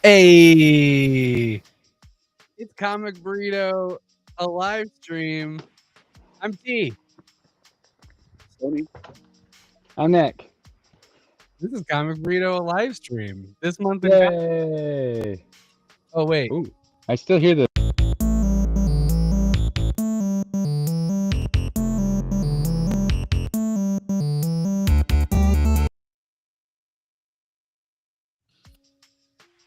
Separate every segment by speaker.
Speaker 1: Hey, it's Comic Burrito, a live stream. I'm T.
Speaker 2: Stonie.
Speaker 3: I'm Nick.
Speaker 1: This is Comic Burrito, a live stream. This month in
Speaker 3: Yay!
Speaker 1: Oh wait,
Speaker 3: Ooh, I still hear the.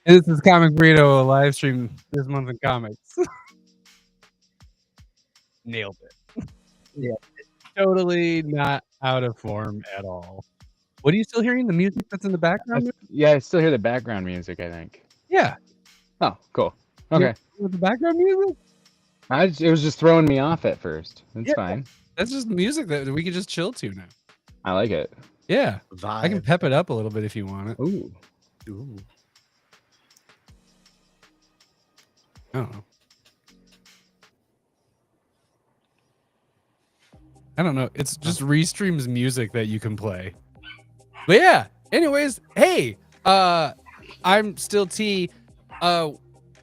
Speaker 1: this is Comic Burrito, a live stream. This month in comics. Nailed it. Yeah, totally not out of form at all. What are you still hearing? The music that's in the background?
Speaker 3: Yeah, I still hear the background music. I think.
Speaker 1: Yeah.
Speaker 3: Oh, cool. Okay.
Speaker 1: With the background music?
Speaker 3: It was just throwing me off at first. It's fine.
Speaker 1: That's just music that we can just chill to now.
Speaker 3: I like it.
Speaker 1: Yeah.
Speaker 2: Vibe.
Speaker 1: I can pep it up a little bit if you want it.
Speaker 3: Ooh.
Speaker 1: I don't know. I don't know. It's just Restream's music that you can play. But yeah, anyways, hey, I'm still T.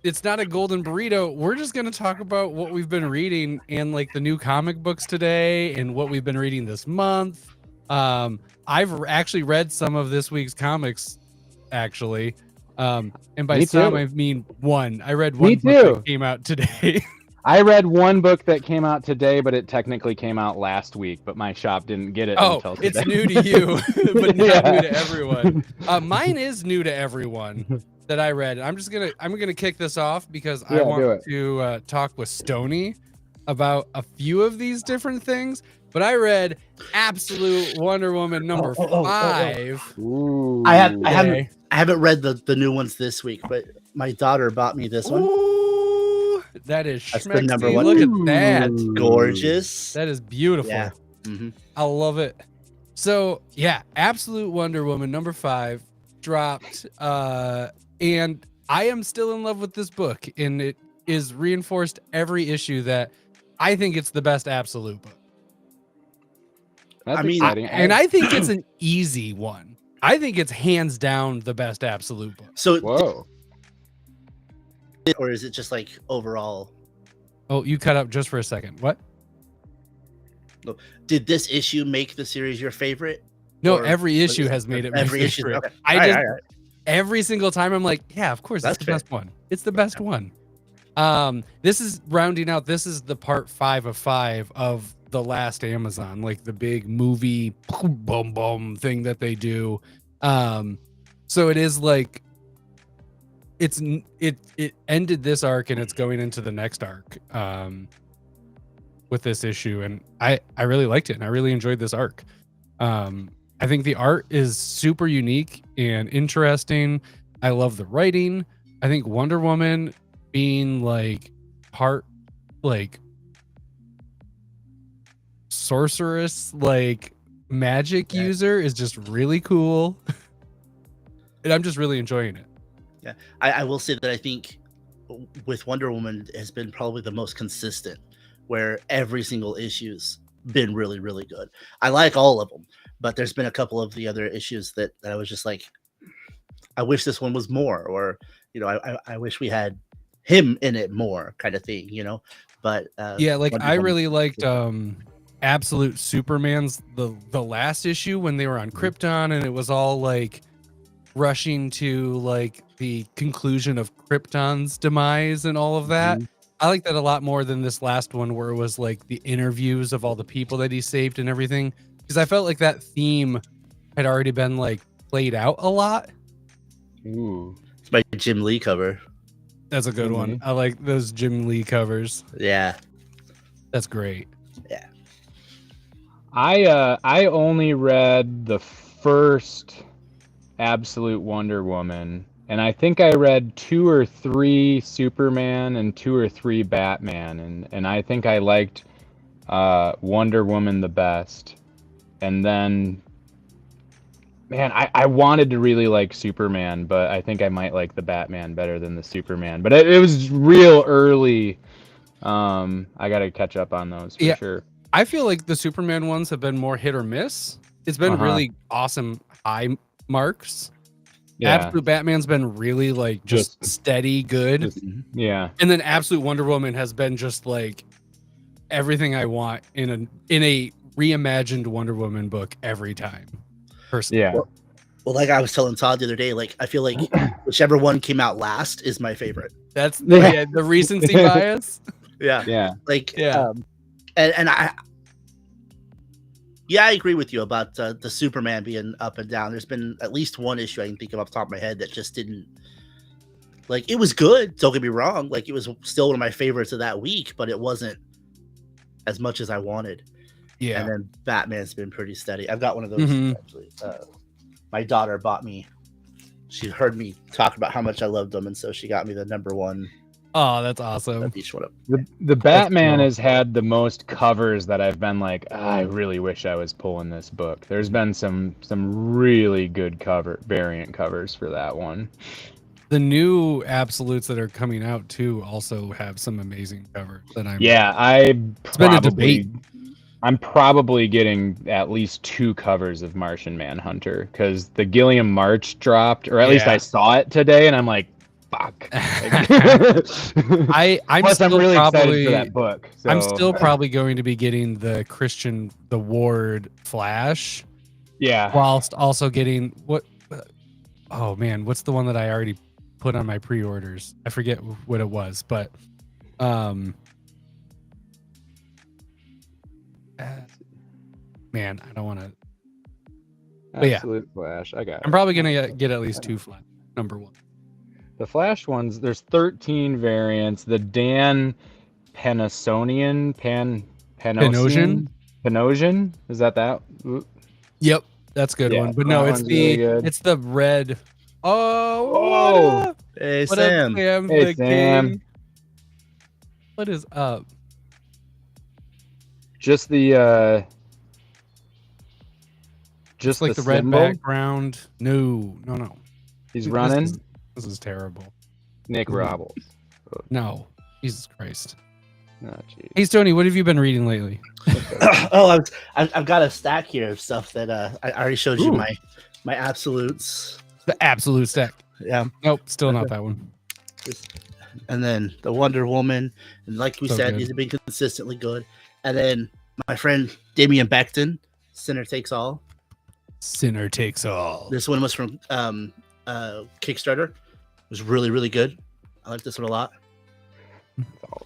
Speaker 1: It's not a golden burrito. We're just gonna talk about what we've been reading and like the new comic books today and what we've been reading this month. I've actually read some of this week's comics, actually. And by
Speaker 3: Me
Speaker 1: some
Speaker 3: too.
Speaker 1: I mean one. I read one
Speaker 3: Me
Speaker 1: book
Speaker 3: too.
Speaker 1: that came out today.
Speaker 3: I read one book that came out today, but it technically came out last week. But my shop didn't get it until today.
Speaker 1: It's new to you, but not
Speaker 3: Yeah.
Speaker 1: new to everyone. Mine is new to everyone that I read. I'm gonna kick this off because I
Speaker 3: Yeah, do
Speaker 1: want
Speaker 3: it.
Speaker 1: to talk with Stonie about a few of these different things. But I read Absolute Wonder Woman number 5.
Speaker 3: Ooh.
Speaker 2: I
Speaker 1: today.
Speaker 2: haven't read the new ones this week, but my daughter bought me this one.
Speaker 1: Ooh, that is
Speaker 2: That's the number
Speaker 1: schmexy.
Speaker 2: one.
Speaker 1: Look at that.
Speaker 3: Ooh.
Speaker 2: Gorgeous.
Speaker 1: That is beautiful.
Speaker 2: Yeah. Mm-hmm.
Speaker 1: I love it. So yeah, Absolute Wonder Woman number 5 dropped, and I am still in love with this book, and it is reinforced every issue that I think it's the best Absolute book.
Speaker 3: That's
Speaker 2: I mean,
Speaker 3: exciting.
Speaker 1: And I think it's an easy one. I think it's hands down the best Absolute book.
Speaker 2: So,
Speaker 3: Whoa.
Speaker 2: or is it just like overall?
Speaker 1: Oh, you cut up just for a second. What?
Speaker 2: Did this issue make the series your favorite?
Speaker 1: No,
Speaker 2: Or
Speaker 1: every
Speaker 2: was
Speaker 1: issue has made it my
Speaker 2: every issue.
Speaker 1: favorite.
Speaker 2: Okay.
Speaker 1: I
Speaker 2: All right,
Speaker 1: just
Speaker 2: all right.
Speaker 1: every single time I'm like, yeah, of course,
Speaker 2: That's
Speaker 1: it's the
Speaker 2: fair.
Speaker 1: best one. It's the best one. This is rounding out. This is the part 5 of 5 of the last Amazon, like the big movie boom boom thing that they do. So it is like it ended this arc and it's going into the next arc with this issue, and I really liked it and I really enjoyed this arc. I think the art is super unique and interesting. I love the writing. I think Wonder Woman being like part like sorceress, like magic user is just really cool. And I'm just really enjoying it.
Speaker 2: Yeah, I will say that I think with Wonder Woman has been probably the most consistent, where every single issue's been really, really good. I like all of them, but there's been a couple of the other issues that I was just like, I wish this one was more, or I wish we had him in it more, kind of thing, But
Speaker 1: yeah, like
Speaker 2: Wonder
Speaker 1: I
Speaker 2: Woman-
Speaker 1: really liked Absolute Superman's the last issue when they were on Krypton and it was all like rushing to like the conclusion of Krypton's demise and all of that. I like that a lot more than this last one where it was like the interviews of all the people that he saved and everything, because I felt like that theme had already been like played out a lot.
Speaker 3: Ooh.
Speaker 2: It's my Jim Lee cover.
Speaker 1: That's a good one. I like those Jim Lee covers.
Speaker 2: Yeah.
Speaker 1: That's great.
Speaker 2: Yeah.
Speaker 3: I only read the first Absolute Wonder Woman, and I think I read 2 or 3 Superman and 2 or 3 Batman, and I think I liked Wonder Woman the best. And then, man, I wanted to really like Superman, but I think I might like the Batman better than the Superman. But it was real early. I got to catch up on those for sure.
Speaker 1: I feel like the Superman ones have been more hit or miss. It's been really awesome high marks. Absolute Batman's been really like just steady good.
Speaker 3: Yeah.
Speaker 1: And then Absolute Wonder Woman has been just like everything I want in a reimagined Wonder Woman book every time. Personally.
Speaker 3: Yeah.
Speaker 2: Well, like I was telling Todd the other day, like I feel like whichever one came out last is my favorite.
Speaker 1: That's the recency bias.
Speaker 2: Yeah.
Speaker 3: Yeah.
Speaker 2: Like
Speaker 1: Yeah.
Speaker 2: And I agree with you about the Superman being up and down. There's been at least one issue I can think of off the top of my head that just didn't like it was good, don't get me wrong. Like it was still one of my favorites of that week, but it wasn't as much as I wanted.
Speaker 1: Yeah.
Speaker 2: And then Batman's been pretty steady. I've got one of those actually. My daughter bought me. She heard me talk about how much I loved them, and so she got me the #1.
Speaker 1: Oh, that's awesome.
Speaker 2: Of each one of them.
Speaker 3: The Batman has had the most covers that I've been like, I really wish I was pulling this book. There's been some really good variant covers for that one.
Speaker 1: The new absolutes that are coming out too also have some amazing covers that I'm
Speaker 3: it's
Speaker 1: been a debate.
Speaker 3: I'm probably getting at least 2 covers of Martian Manhunter because the Gilliam March dropped, or at least I saw it today, and I'm like, fuck.
Speaker 1: I'm
Speaker 3: Plus,
Speaker 1: still
Speaker 3: I'm really
Speaker 1: probably
Speaker 3: excited for that book. So.
Speaker 1: I'm still probably going to be getting the Ward Flash.
Speaker 3: Yeah.
Speaker 1: Whilst also getting oh man, what's the one that I already put on my pre-orders? I forget what it was, but man, I don't want to.
Speaker 3: Absolute Flash. I got it.
Speaker 1: I'm probably gonna get at least 2 Flash. #1.
Speaker 3: The Flash ones. There's 13 variants. The Dan Panosian. Is that?
Speaker 1: Yep, that's a good one. But no, it's it's the red. Oh,
Speaker 2: hey
Speaker 1: what
Speaker 2: Sam.
Speaker 1: Up, Sam?
Speaker 3: Hey Sam.
Speaker 1: King? What is up?
Speaker 3: Just the
Speaker 1: like the red background. No.
Speaker 3: He's running.
Speaker 1: This is terrible.
Speaker 3: Nick Robles.
Speaker 1: No, Jesus Christ.
Speaker 3: Oh, geez.
Speaker 1: Hey, Stonie, what have you been reading lately?
Speaker 2: I've got a stack here of stuff that I already showed you my absolutes.
Speaker 1: The absolute stack.
Speaker 2: Yeah.
Speaker 1: Nope, still not that one.
Speaker 2: And then the Wonder Woman, and like we said,
Speaker 1: good.
Speaker 2: these have been consistently good. And then my friend Damian Becton, Sinner Takes All.
Speaker 1: Sinner Takes All.
Speaker 2: This one was from Kickstarter. It was really good. I like this one a lot.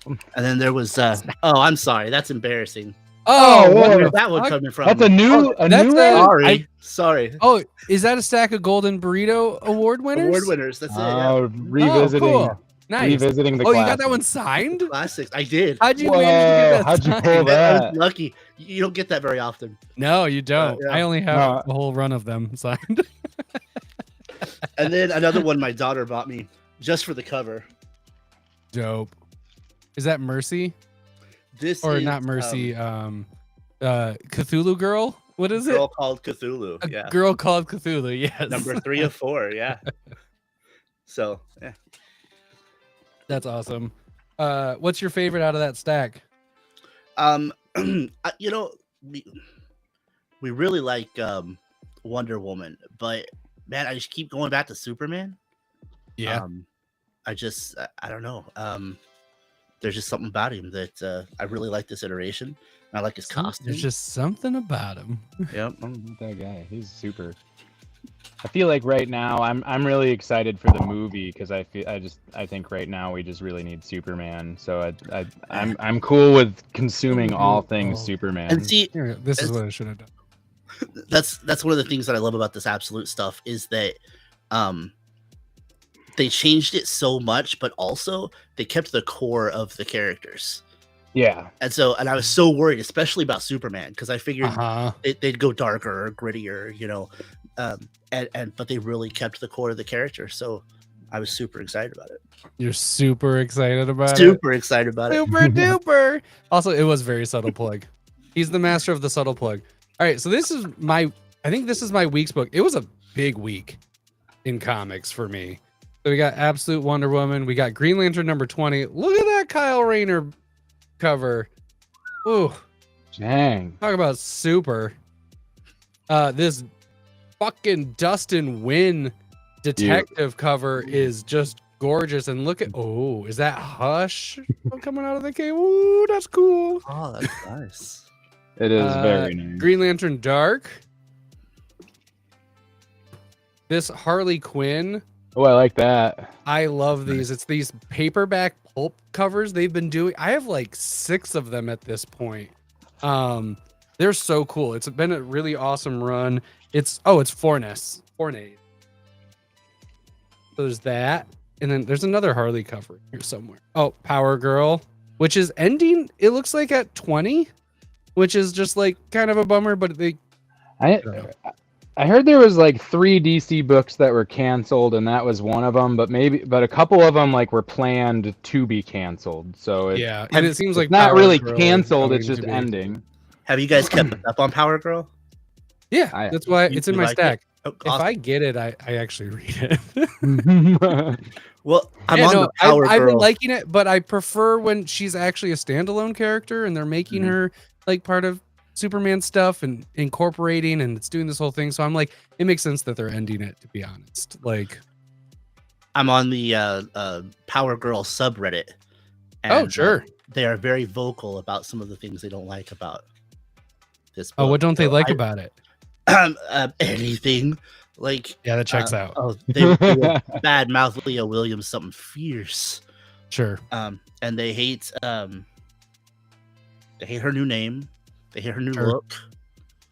Speaker 2: And then there was I'm sorry, that's embarrassing.
Speaker 1: Oh,
Speaker 2: where's that one coming from?
Speaker 3: That's a new
Speaker 2: one. Sorry.
Speaker 1: Oh, is that a stack of Golden Burrito Award winners?
Speaker 2: Award winners. That's it. Yeah.
Speaker 3: Revisiting.
Speaker 1: Oh, cool. Nice.
Speaker 3: Revisiting the
Speaker 1: you got
Speaker 3: classics.
Speaker 1: that one signed?
Speaker 2: Classics. I did.
Speaker 1: How'd you manage to get that
Speaker 3: How'd you
Speaker 1: signed?
Speaker 3: pull
Speaker 2: I
Speaker 3: that?
Speaker 2: was lucky. You don't get that very often.
Speaker 1: No, you don't.
Speaker 2: Yeah.
Speaker 1: I only have a whole run of them signed.
Speaker 2: And then another one my daughter bought me just for the cover.
Speaker 1: Dope. Is that Mercy?
Speaker 2: This
Speaker 1: Or
Speaker 2: is,
Speaker 1: not Mercy, Cthulhu Girl? What is
Speaker 2: Girl
Speaker 1: it?
Speaker 2: Called Cthulhu.
Speaker 1: A
Speaker 2: Yeah.
Speaker 1: Girl Called Cthulhu, yes.
Speaker 2: Number 3 of 4. Yeah. So, yeah.
Speaker 1: That's awesome. What's your favorite out of that stack?
Speaker 2: You know, we really like Wonder Woman, but man, I just keep going back to Superman.
Speaker 1: Yeah.
Speaker 2: I don't know. There's just something about him that I really like this iteration. I like his costume.
Speaker 1: There's just something about him.
Speaker 2: Yep.
Speaker 3: That guy, he's super. I feel like right now I'm really excited for the movie because I think right now we just really need Superman. So I'm cool with consuming all things Superman.
Speaker 2: And see,
Speaker 1: This is what I should have done.
Speaker 2: That's one of the things that I love about this absolute stuff is that they changed it so much, but also they kept the core of the characters.
Speaker 3: Yeah.
Speaker 2: And I was so worried, especially about Superman, because I figured they'd go darker or grittier, you know. But they really kept the core of the character, so I was super excited about it.
Speaker 1: You're super excited about it.
Speaker 2: Super excited about it.
Speaker 1: Super duper. Also, it was very subtle plug. He's the master of the subtle plug. All right, so I think this is my week's book. It was a big week in comics for me. So we got Absolute Wonder Woman. We got Green Lantern number 20. Look at that Kyle Rayner cover. Ooh.
Speaker 3: Dang.
Speaker 1: Talk about super. This fucking Dustin Wynn detective cover is just gorgeous. And look at is that Hush coming out of the cave? Ooh, that's cool.
Speaker 2: Oh, that's nice.
Speaker 3: It is very nice.
Speaker 1: Green Lantern Dark. This Harley Quinn.
Speaker 3: Oh, I like that.
Speaker 1: I love these. It's these paperback pulp covers they've been doing. I have like 6 of them at this point. They're so cool. It's been a really awesome run. It's Fornes. So there's that. And then there's another Harley cover here somewhere. Oh, Power Girl, which is ending, it looks like at 20, which is just like kind of a bummer, but
Speaker 3: I heard there was like 3 DC books that were canceled, and that was one of them. But a couple of them like were planned to be canceled. So
Speaker 1: and it seems like
Speaker 3: not
Speaker 1: Power
Speaker 3: really
Speaker 1: Girl
Speaker 3: canceled.
Speaker 1: is
Speaker 3: It's
Speaker 1: going
Speaker 3: just
Speaker 1: to be-
Speaker 3: ending.
Speaker 2: Have you guys kept up on Power Girl?
Speaker 1: Yeah, that's why it's in
Speaker 2: You
Speaker 1: my
Speaker 2: like
Speaker 1: stack.
Speaker 2: Oh,
Speaker 1: If
Speaker 2: awesome.
Speaker 1: I get it, I actually read it.
Speaker 2: Well, I'm on the Power
Speaker 1: I've been
Speaker 2: Girl.
Speaker 1: liking it, but I prefer when she's actually a standalone character and they're making her like part of Superman stuff and incorporating, and it's doing this whole thing. So I'm like, it makes sense that they're ending it, to be honest. Like,
Speaker 2: I'm on the Power Girl subreddit.
Speaker 1: oh, sure.
Speaker 2: They are very vocal about some of the things they don't like about this book.
Speaker 1: Oh, what don't they
Speaker 2: So
Speaker 1: like about it?
Speaker 2: anything. Like,
Speaker 1: Yeah, that checks out.
Speaker 2: Oh, they bad mouth Leah Williams something fierce.
Speaker 1: Sure.
Speaker 2: And they hate her new name. They hate her new
Speaker 1: Sure.
Speaker 2: look.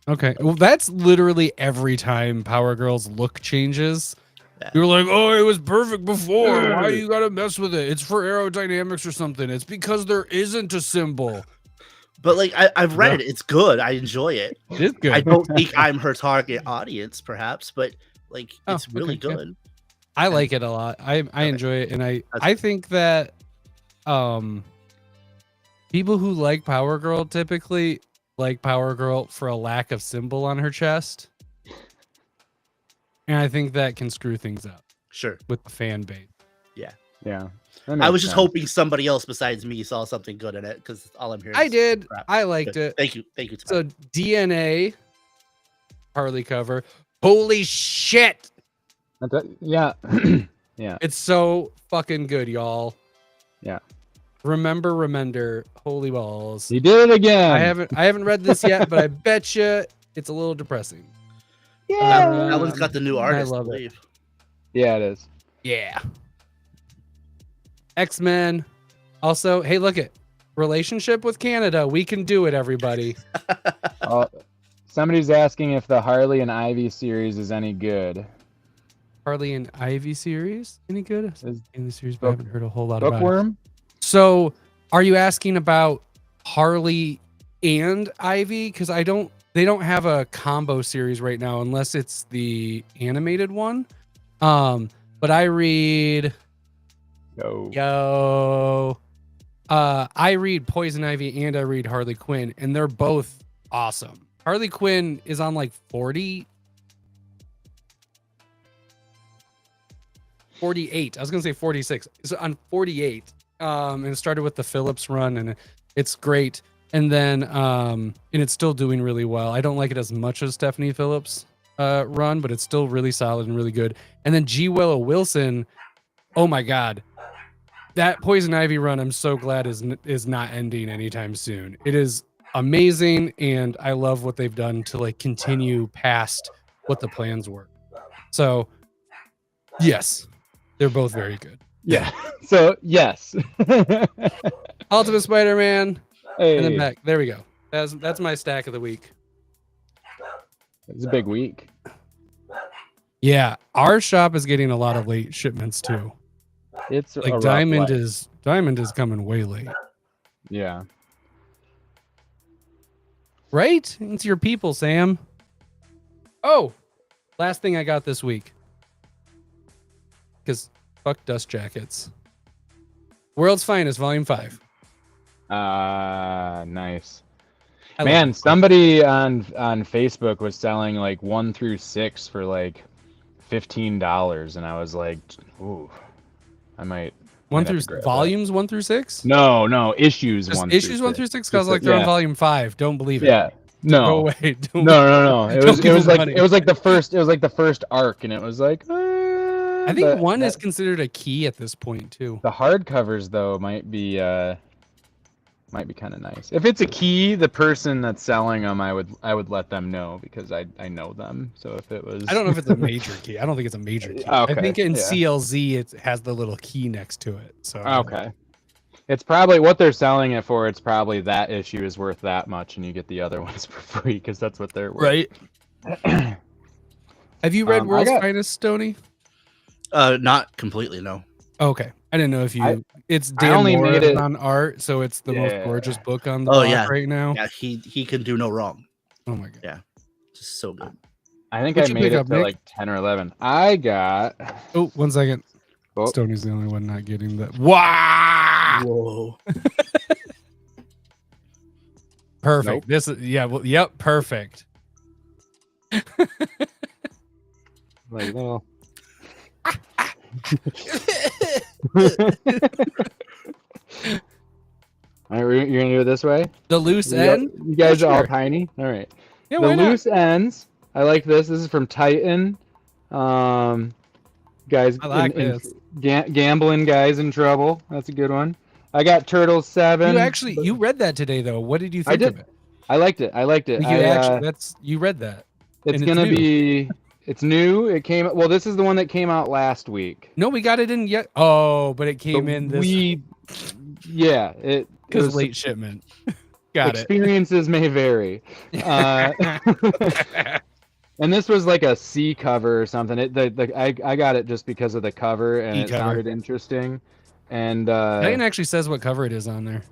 Speaker 1: Okay. Well, that's literally every time Power Girl's look changes.
Speaker 2: Yeah.
Speaker 1: You're like, oh, it was perfect before. Why you gotta mess with it? It's for aerodynamics or something. It's because there isn't a symbol.
Speaker 2: But like I've read it. It's good. I enjoy it.
Speaker 1: It is good.
Speaker 2: I don't think I'm her target audience, perhaps, but like it's really
Speaker 1: okay, yeah.
Speaker 2: good.
Speaker 1: I like it a lot. I enjoy it, and I think that people who like Power Girl typically like Power Girl for a lack of symbol on her chest. And I think that can screw things up
Speaker 2: Sure.
Speaker 1: with the fan base.
Speaker 3: Yeah.
Speaker 2: I was just hoping somebody else besides me saw something good in it because all I'm hearing.
Speaker 1: I
Speaker 2: is
Speaker 1: did.
Speaker 2: crap.
Speaker 1: I liked
Speaker 2: Good.
Speaker 1: it.
Speaker 2: Thank you. Thank you. Todd.
Speaker 1: So DNA Harley cover. Holy shit.
Speaker 3: Yeah.
Speaker 1: It's so fucking good, y'all.
Speaker 3: Yeah.
Speaker 1: Remember. Holy balls.
Speaker 3: You did it again.
Speaker 1: I haven't read this yet, but I bet you it's a little depressing.
Speaker 2: That one's got the new artist.
Speaker 1: love it.
Speaker 2: I believe.
Speaker 3: Yeah, it is.
Speaker 1: Yeah. X-Men. Also, hey, look it. Relationship with Canada. We can do it, everybody.
Speaker 3: Somebody's asking if the Harley and Ivy series is any good.
Speaker 1: Harley and Ivy series. Any good?
Speaker 3: Is
Speaker 1: In the series, but I haven't heard a whole lot about it.
Speaker 3: Bookworm?
Speaker 1: So, are you asking about Harley and Ivy? Because they don't have a combo series right now, unless it's the animated one. But I read I read Poison Ivy and I read Harley Quinn, and they're both awesome. Harley Quinn is on like 48. I was gonna say 46. It's on 48. And it started with the Phillips run, and it's great. And then and it's still doing really well. I don't like it as much as Stephanie Phillips run, but it's still really solid and really good. And then G. Willow Wilson, oh my god, that Poison Ivy run, I'm so glad is not ending anytime soon. It is amazing, and I love what they've done to like continue past what the plans were. So yes, they're both very good.
Speaker 3: Yeah. So yes.
Speaker 1: Ultimate Spider-Man,
Speaker 3: Hey,
Speaker 1: and then back. There we go. That's my stack of the week.
Speaker 3: it's a big week.
Speaker 1: Yeah, our shop is getting a lot of late shipments too.
Speaker 3: It's a
Speaker 1: Like
Speaker 3: rough
Speaker 1: Diamond
Speaker 3: life.
Speaker 1: is coming way late.
Speaker 3: Yeah.
Speaker 1: Right? It's your people, Sam. Oh, last thing I got this week. Because fuck dust jackets. World's Finest, Volume 5.
Speaker 3: Nice.
Speaker 1: I love
Speaker 3: Man,
Speaker 1: it.
Speaker 3: somebody on Facebook was selling like 1 through 6 for like $15, and I was like, ooh, I might.
Speaker 1: One
Speaker 3: might have
Speaker 1: through
Speaker 3: to grab that.
Speaker 1: volumes 1 through 6?
Speaker 3: No, issues
Speaker 1: Just
Speaker 3: 1
Speaker 1: issues
Speaker 3: through
Speaker 1: 1 through 6? Because like they're
Speaker 3: Yeah.
Speaker 1: on Volume 5. Don't believe it.
Speaker 3: Yeah.
Speaker 1: Go
Speaker 3: No.
Speaker 1: away. Don't
Speaker 3: No. It
Speaker 1: Don't
Speaker 3: was
Speaker 1: give them
Speaker 3: like
Speaker 1: money.
Speaker 3: it was like the first arc, and it was like
Speaker 1: I think one is considered a key at this point too.
Speaker 3: The hardcovers though might be kind of nice. If it's a key, the person that's selling them, I would let them know because I know them. So if it was,
Speaker 1: I don't know if it's a major key. I don't think it's a major key.
Speaker 3: Okay,
Speaker 1: I think in CLZ it has the little key next to it. So
Speaker 3: okay, it's probably what they're selling it for. It's probably that issue is worth that much, and you get the other ones for free because that's what they're worth.
Speaker 1: Right. Have you read World's Finest, Stonie?
Speaker 2: Not completely, no.
Speaker 1: Okay, I didn't know if you. It's
Speaker 3: I
Speaker 1: Dan
Speaker 3: only
Speaker 1: Mora
Speaker 3: made it
Speaker 1: on art, so it's the most gorgeous book on the block right now.
Speaker 2: Yeah, he can do no wrong.
Speaker 1: Oh my god.
Speaker 2: Yeah, just so good.
Speaker 3: I think
Speaker 1: What'd
Speaker 3: I
Speaker 1: you
Speaker 3: made
Speaker 1: pick
Speaker 3: it
Speaker 1: up,
Speaker 3: to
Speaker 1: Nick?
Speaker 3: like 10 or 11. I got.
Speaker 1: Oh, 1 second.
Speaker 3: Oh.
Speaker 1: Stonie's the only one not getting that. Wow.
Speaker 2: Whoa.
Speaker 1: Perfect.
Speaker 3: Nope.
Speaker 1: This is yep, perfect.
Speaker 3: Like, well. All right, you're gonna do it this way.
Speaker 1: The loose end.
Speaker 3: You guys
Speaker 1: Yeah,
Speaker 3: are all
Speaker 1: sure.
Speaker 3: tiny. All right.
Speaker 1: Yeah,
Speaker 3: The
Speaker 1: why not?
Speaker 3: loose ends. I like this. This is from Titan. Guys,
Speaker 1: I like this.
Speaker 3: Gambling guys in trouble. That's a good one. I got Turtles 7.
Speaker 1: You read that today though. What did you think of it?
Speaker 3: I liked it.
Speaker 1: You read that.
Speaker 3: It's
Speaker 1: and
Speaker 3: gonna
Speaker 1: new.
Speaker 3: be. It's new. It came. Well, this is the one that came out last week.
Speaker 1: No, we got it in yet. Oh, but it came in this
Speaker 3: Yeah, it
Speaker 1: because
Speaker 3: was
Speaker 1: late shipment. Got it.
Speaker 3: experiences may vary. And this was like a C cover or something. I got it just because of the cover and it sounded interesting. And
Speaker 1: Diane actually says what cover it is on there.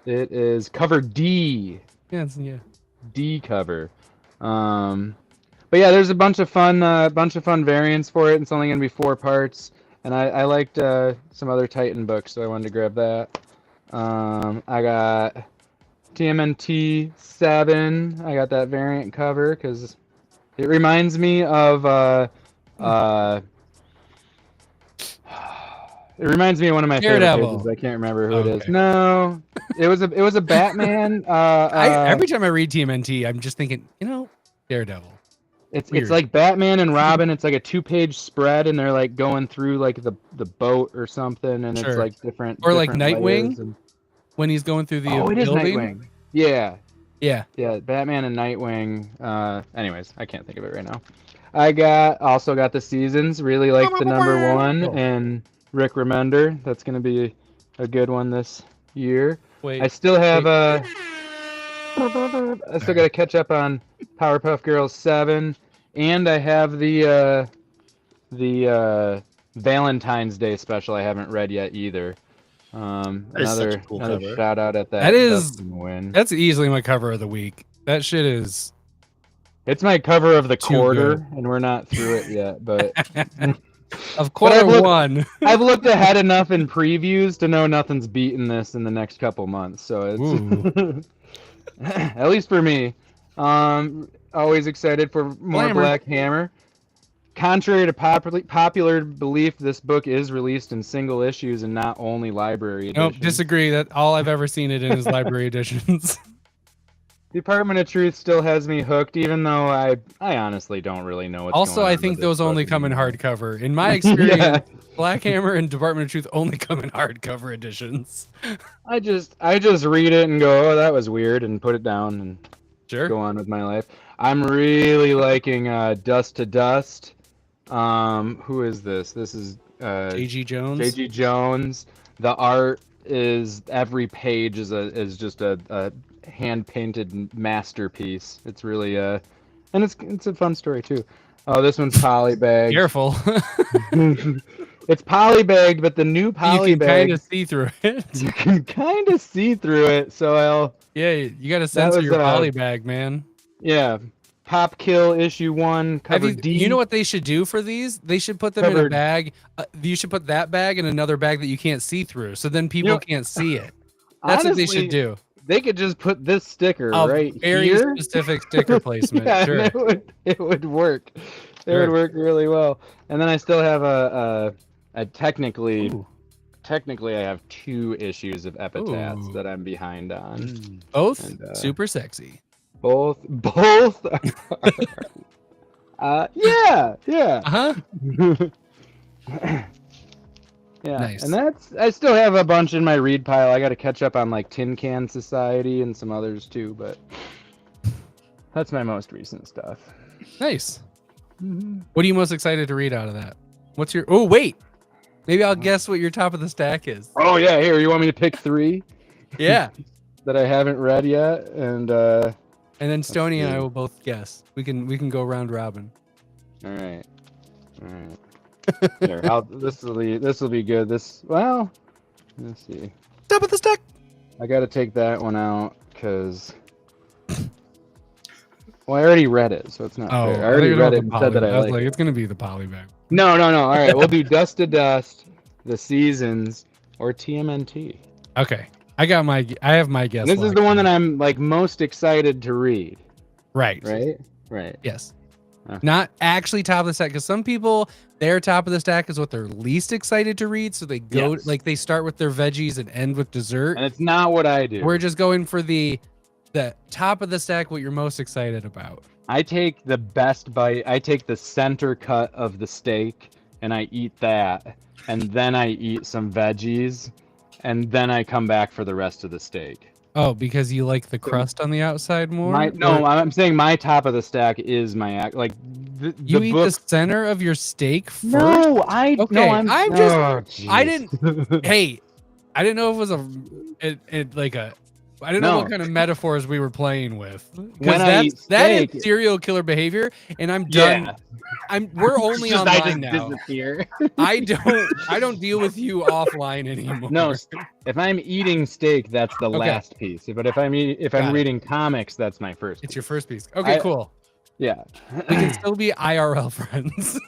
Speaker 3: it is cover D.
Speaker 1: Yeah.
Speaker 3: D cover. But yeah, there's a bunch of fun variants for it. It's only gonna be 4 parts, and I liked some other Titan books, so I wanted to grab that. I got TMNT 7. I got that variant cover because it reminds me of it reminds me of one of my favorite pages. I can't remember who it is. No, it was a Batman.
Speaker 1: Every time I read TMNT, I'm just thinking, Daredevil.
Speaker 3: It's like Batman and Robin. It's like a 2-page spread, and they're like going through like the boat or something, and it's like different.
Speaker 1: Or like
Speaker 3: different
Speaker 1: Nightwing when he's going through the
Speaker 3: it is
Speaker 1: building.
Speaker 3: Nightwing. Yeah.
Speaker 1: Yeah.
Speaker 3: Batman and Nightwing. Anyways, I can't think of it right now. I also got the seasons. Really like the number 1 and Rick Remender. That's gonna be a good one this year.
Speaker 1: Wait.
Speaker 3: I still have I still got to catch up on Powerpuff Girls 7, and I have the Valentine's Day special I haven't read yet either. Another shout out at that.
Speaker 1: That's easily my cover of the week. That shit is.
Speaker 3: It's my cover of the quarter, and we're not through it yet, but.
Speaker 1: Of quarter 1.
Speaker 3: I've looked ahead enough in previews to know nothing's beating this in the next couple months, so it's at least for me. Always excited for more Black Hammer. Contrary to popular belief, this book is released in single issues and not only library editions.
Speaker 1: Nope, disagree. That all I've ever seen it in is library editions.
Speaker 3: Department of Truth still has me hooked, even though I honestly don't really know what's going on.
Speaker 1: I think those only come in hardcover. In my experience, Black Hammer and Department of Truth only come in hardcover editions.
Speaker 3: I just read it and go, oh, that was weird, and put it down and go on with my life. I'm really liking Dust to Dust. Who is this? This is
Speaker 1: J.G. Jones.
Speaker 3: J.G. Jones. The art is every page is just a hand painted masterpiece. It's really and it's a fun story too. Oh, this one's polybagged.
Speaker 1: Careful.
Speaker 3: It's polybagged, but the new polybag.
Speaker 1: You can kind of see through it.
Speaker 3: You can kind of see through it. So
Speaker 1: you got to censor your polybag, man.
Speaker 3: Yeah. Pop Kill issue 1 cover D.
Speaker 1: You know what they should do for these? They should put them in a bag. You should put that bag in another bag that you can't see through, so then people can't see it. That's
Speaker 3: honestly,
Speaker 1: what they should do.
Speaker 3: They could just put this sticker right
Speaker 1: very
Speaker 3: here.
Speaker 1: Specific sticker placement. Sure.
Speaker 3: It would work. It would work really well. And then I still have a technically I have 2 issues of Epitaphs that I'm behind on.
Speaker 1: Both super sexy.
Speaker 3: Both. Yeah.
Speaker 1: Uh-huh.
Speaker 3: Yeah,
Speaker 1: Nice.
Speaker 3: and I still have a bunch in my read pile. I got to catch up on like Tin Can Society and some others too, but that's my most recent stuff.
Speaker 1: Nice. What are you most excited to read out of that? What's your? Oh wait, maybe I'll guess what your top of the stack is.
Speaker 3: Oh yeah, here, you want me to pick 3
Speaker 1: Yeah,
Speaker 3: that I haven't read yet, and
Speaker 1: then Stonie and I
Speaker 3: see.
Speaker 1: will both guess. We can go round robin.
Speaker 3: all right. Here, this will be good. Let's see.
Speaker 1: Top of the stack.
Speaker 3: I got to take that one out because. Well, I already read it, so it's not
Speaker 1: Oh,
Speaker 3: fair. I already read it and said that I
Speaker 1: was
Speaker 3: like
Speaker 1: like,
Speaker 3: it.
Speaker 1: it's gonna be the polybag.
Speaker 3: No. All right, we'll do Dust to Dust, The Seasons, or TMNT.
Speaker 1: Okay, I have my guess.
Speaker 3: And this is the one that I'm like most excited to read.
Speaker 1: Right.
Speaker 3: Right.
Speaker 1: Yes.
Speaker 3: Okay.
Speaker 1: Not actually top of the stack, because some people, their top of the stack is what they're least excited to read, so they go like they start with their veggies and end with dessert.
Speaker 3: And it's not what I do.
Speaker 1: We're just going for the top of the stack, what you're most excited about.
Speaker 3: I take the best bite. I take the center cut of the steak and I eat that, and then I eat some veggies, and then I come back for the rest of the steak.
Speaker 1: Oh, because you like the crust on the outside more?
Speaker 3: I'm saying my top of the stack is my like.
Speaker 1: You eat the center of your steak first?
Speaker 3: No,
Speaker 1: I didn't. Hey, I didn't know if it was I didn't know what kind of metaphors we were playing with. Because that is serial killer behavior, and I'm done.
Speaker 3: Yeah.
Speaker 1: We're only online
Speaker 3: I
Speaker 1: now.
Speaker 3: disappear.
Speaker 1: I don't deal with you offline anymore.
Speaker 3: No, if I'm eating steak, that's the last piece. But if I'm reading comics, that's my first.
Speaker 1: It's your first piece. Okay, cool.
Speaker 3: Yeah.
Speaker 1: We can still be IRL friends.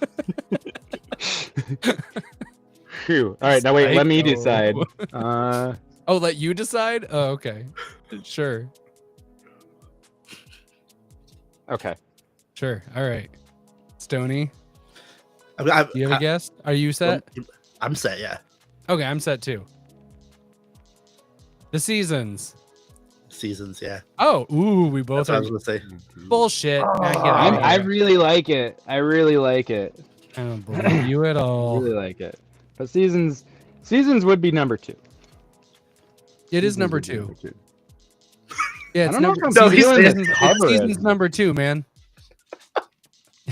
Speaker 3: Phew. All right, now wait, let me decide.
Speaker 1: Oh, let you decide? Oh, okay. Sure.
Speaker 3: Okay.
Speaker 1: Sure. All right. Stonie,
Speaker 2: I,
Speaker 1: do you have a guess? Are you set?
Speaker 2: I'm set, yeah.
Speaker 1: Okay, I'm set too. The Seasons.
Speaker 2: Seasons, yeah.
Speaker 1: Oh, ooh, we both
Speaker 2: That's
Speaker 1: are.
Speaker 2: what I was gonna say.
Speaker 1: Bullshit.
Speaker 3: I really like it. I
Speaker 1: don't believe you at all.
Speaker 3: really like it. But Seasons would be number 2.
Speaker 1: It is number 2. Yeah, it's Seasons number 2, man.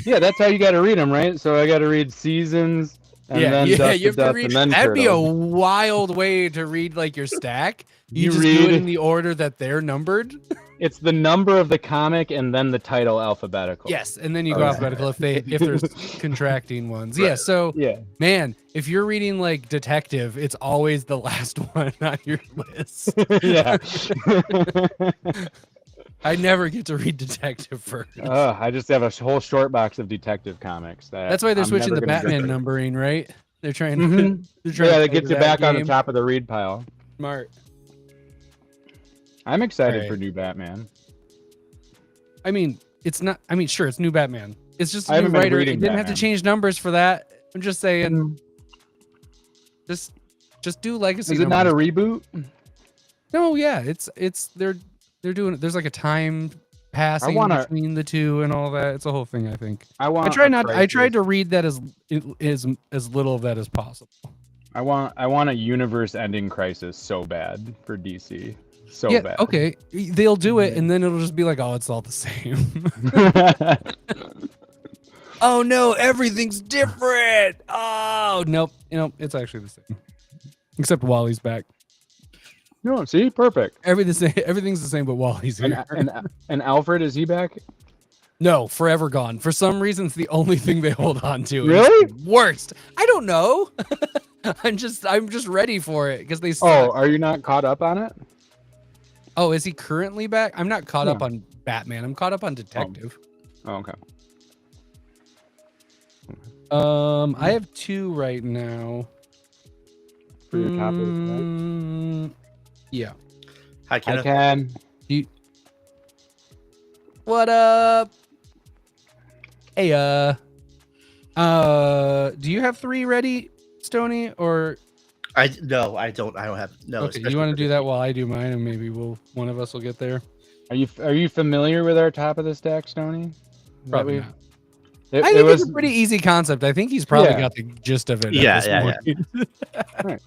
Speaker 3: Yeah, that's how you got to read them, right? So I got to read Seasons, and then Dust to Dust, and then
Speaker 1: that'd be a
Speaker 3: Turtle.
Speaker 1: wild way to read like your stack. You just do it in the order that they're numbered.
Speaker 3: It's the number of the comic and then the title alphabetical.
Speaker 1: Yes, and then you go alphabetical if there's contracting ones. Right. Yeah, so man, if you're reading like detective, it's always the last one on your list.
Speaker 3: Yeah.
Speaker 1: I never get to read detective first.
Speaker 3: I just have a whole short box of detective comics.
Speaker 1: That's why they're switching the Batman numbering, right? They're trying to.
Speaker 3: Mm-hmm. That gets you back on the top of the read pile.
Speaker 1: Smart.
Speaker 3: I'm excited for new Batman.
Speaker 1: I mean, it's not. I mean, sure, it's new Batman. It's just a new writer. It didn't have to change numbers for that. I'm just saying. Just do legacy.
Speaker 3: Is it not a reboot?
Speaker 1: No, yeah, they're doing it. There's like a time passing between the two and all that. It's a whole thing, I think. I tried to read that as little of that as possible.
Speaker 3: I want a universe-ending crisis so bad for DC. So bad.
Speaker 1: Okay. They'll do it, and then it'll just be like, oh, it's all the same. Oh no, everything's different. Oh nope. It's actually the same. Except Wally's back.
Speaker 3: No, see, perfect.
Speaker 1: Everything's the same, but Wally's here.
Speaker 3: And Alfred, is he back?
Speaker 1: No, forever gone. For some reason, it's the only thing they hold on to.
Speaker 3: Really?
Speaker 1: It's worst. I don't know. I'm just ready for it because they.
Speaker 3: Oh, are you not caught up on it?
Speaker 1: Oh, is he currently back? I'm not caught up on Batman. I'm caught up on Detective.
Speaker 3: Oh, okay.
Speaker 1: I have 2 right now.
Speaker 3: For your top of the
Speaker 1: yeah.
Speaker 2: Hi, Kenneth.
Speaker 3: Ken.
Speaker 1: What up? Hey, do you have 3 ready, Stonie, or?
Speaker 2: No, I don't have no.
Speaker 1: Okay, you want to do that while I do mine, and maybe one of us will get there.
Speaker 3: Are you familiar with our top of the stack, Stonie?
Speaker 1: Probably not. I think it's a pretty easy concept. I think he's probably got the gist of it.
Speaker 2: Yeah.
Speaker 3: Right.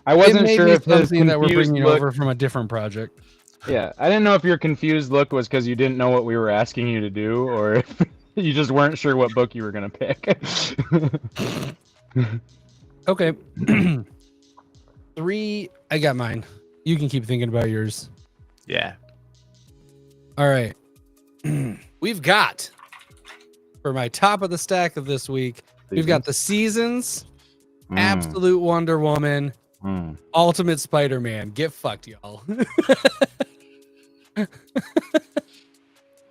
Speaker 3: I wasn't sure if his
Speaker 1: something that we're
Speaker 3: confused
Speaker 1: bringing
Speaker 3: look,
Speaker 1: over from a different project.
Speaker 3: Yeah, I didn't know if your confused look was because you didn't know what we were asking you to do, or if you just weren't sure what book you were gonna pick.
Speaker 1: Okay. 3. I got mine. You can keep thinking about yours.
Speaker 2: Yeah.
Speaker 1: All right. We've got, for my top of the stack of this week, we've got The Seasons, Absolute Wonder Woman, Ultimate Spider-Man. Get fucked, y'all.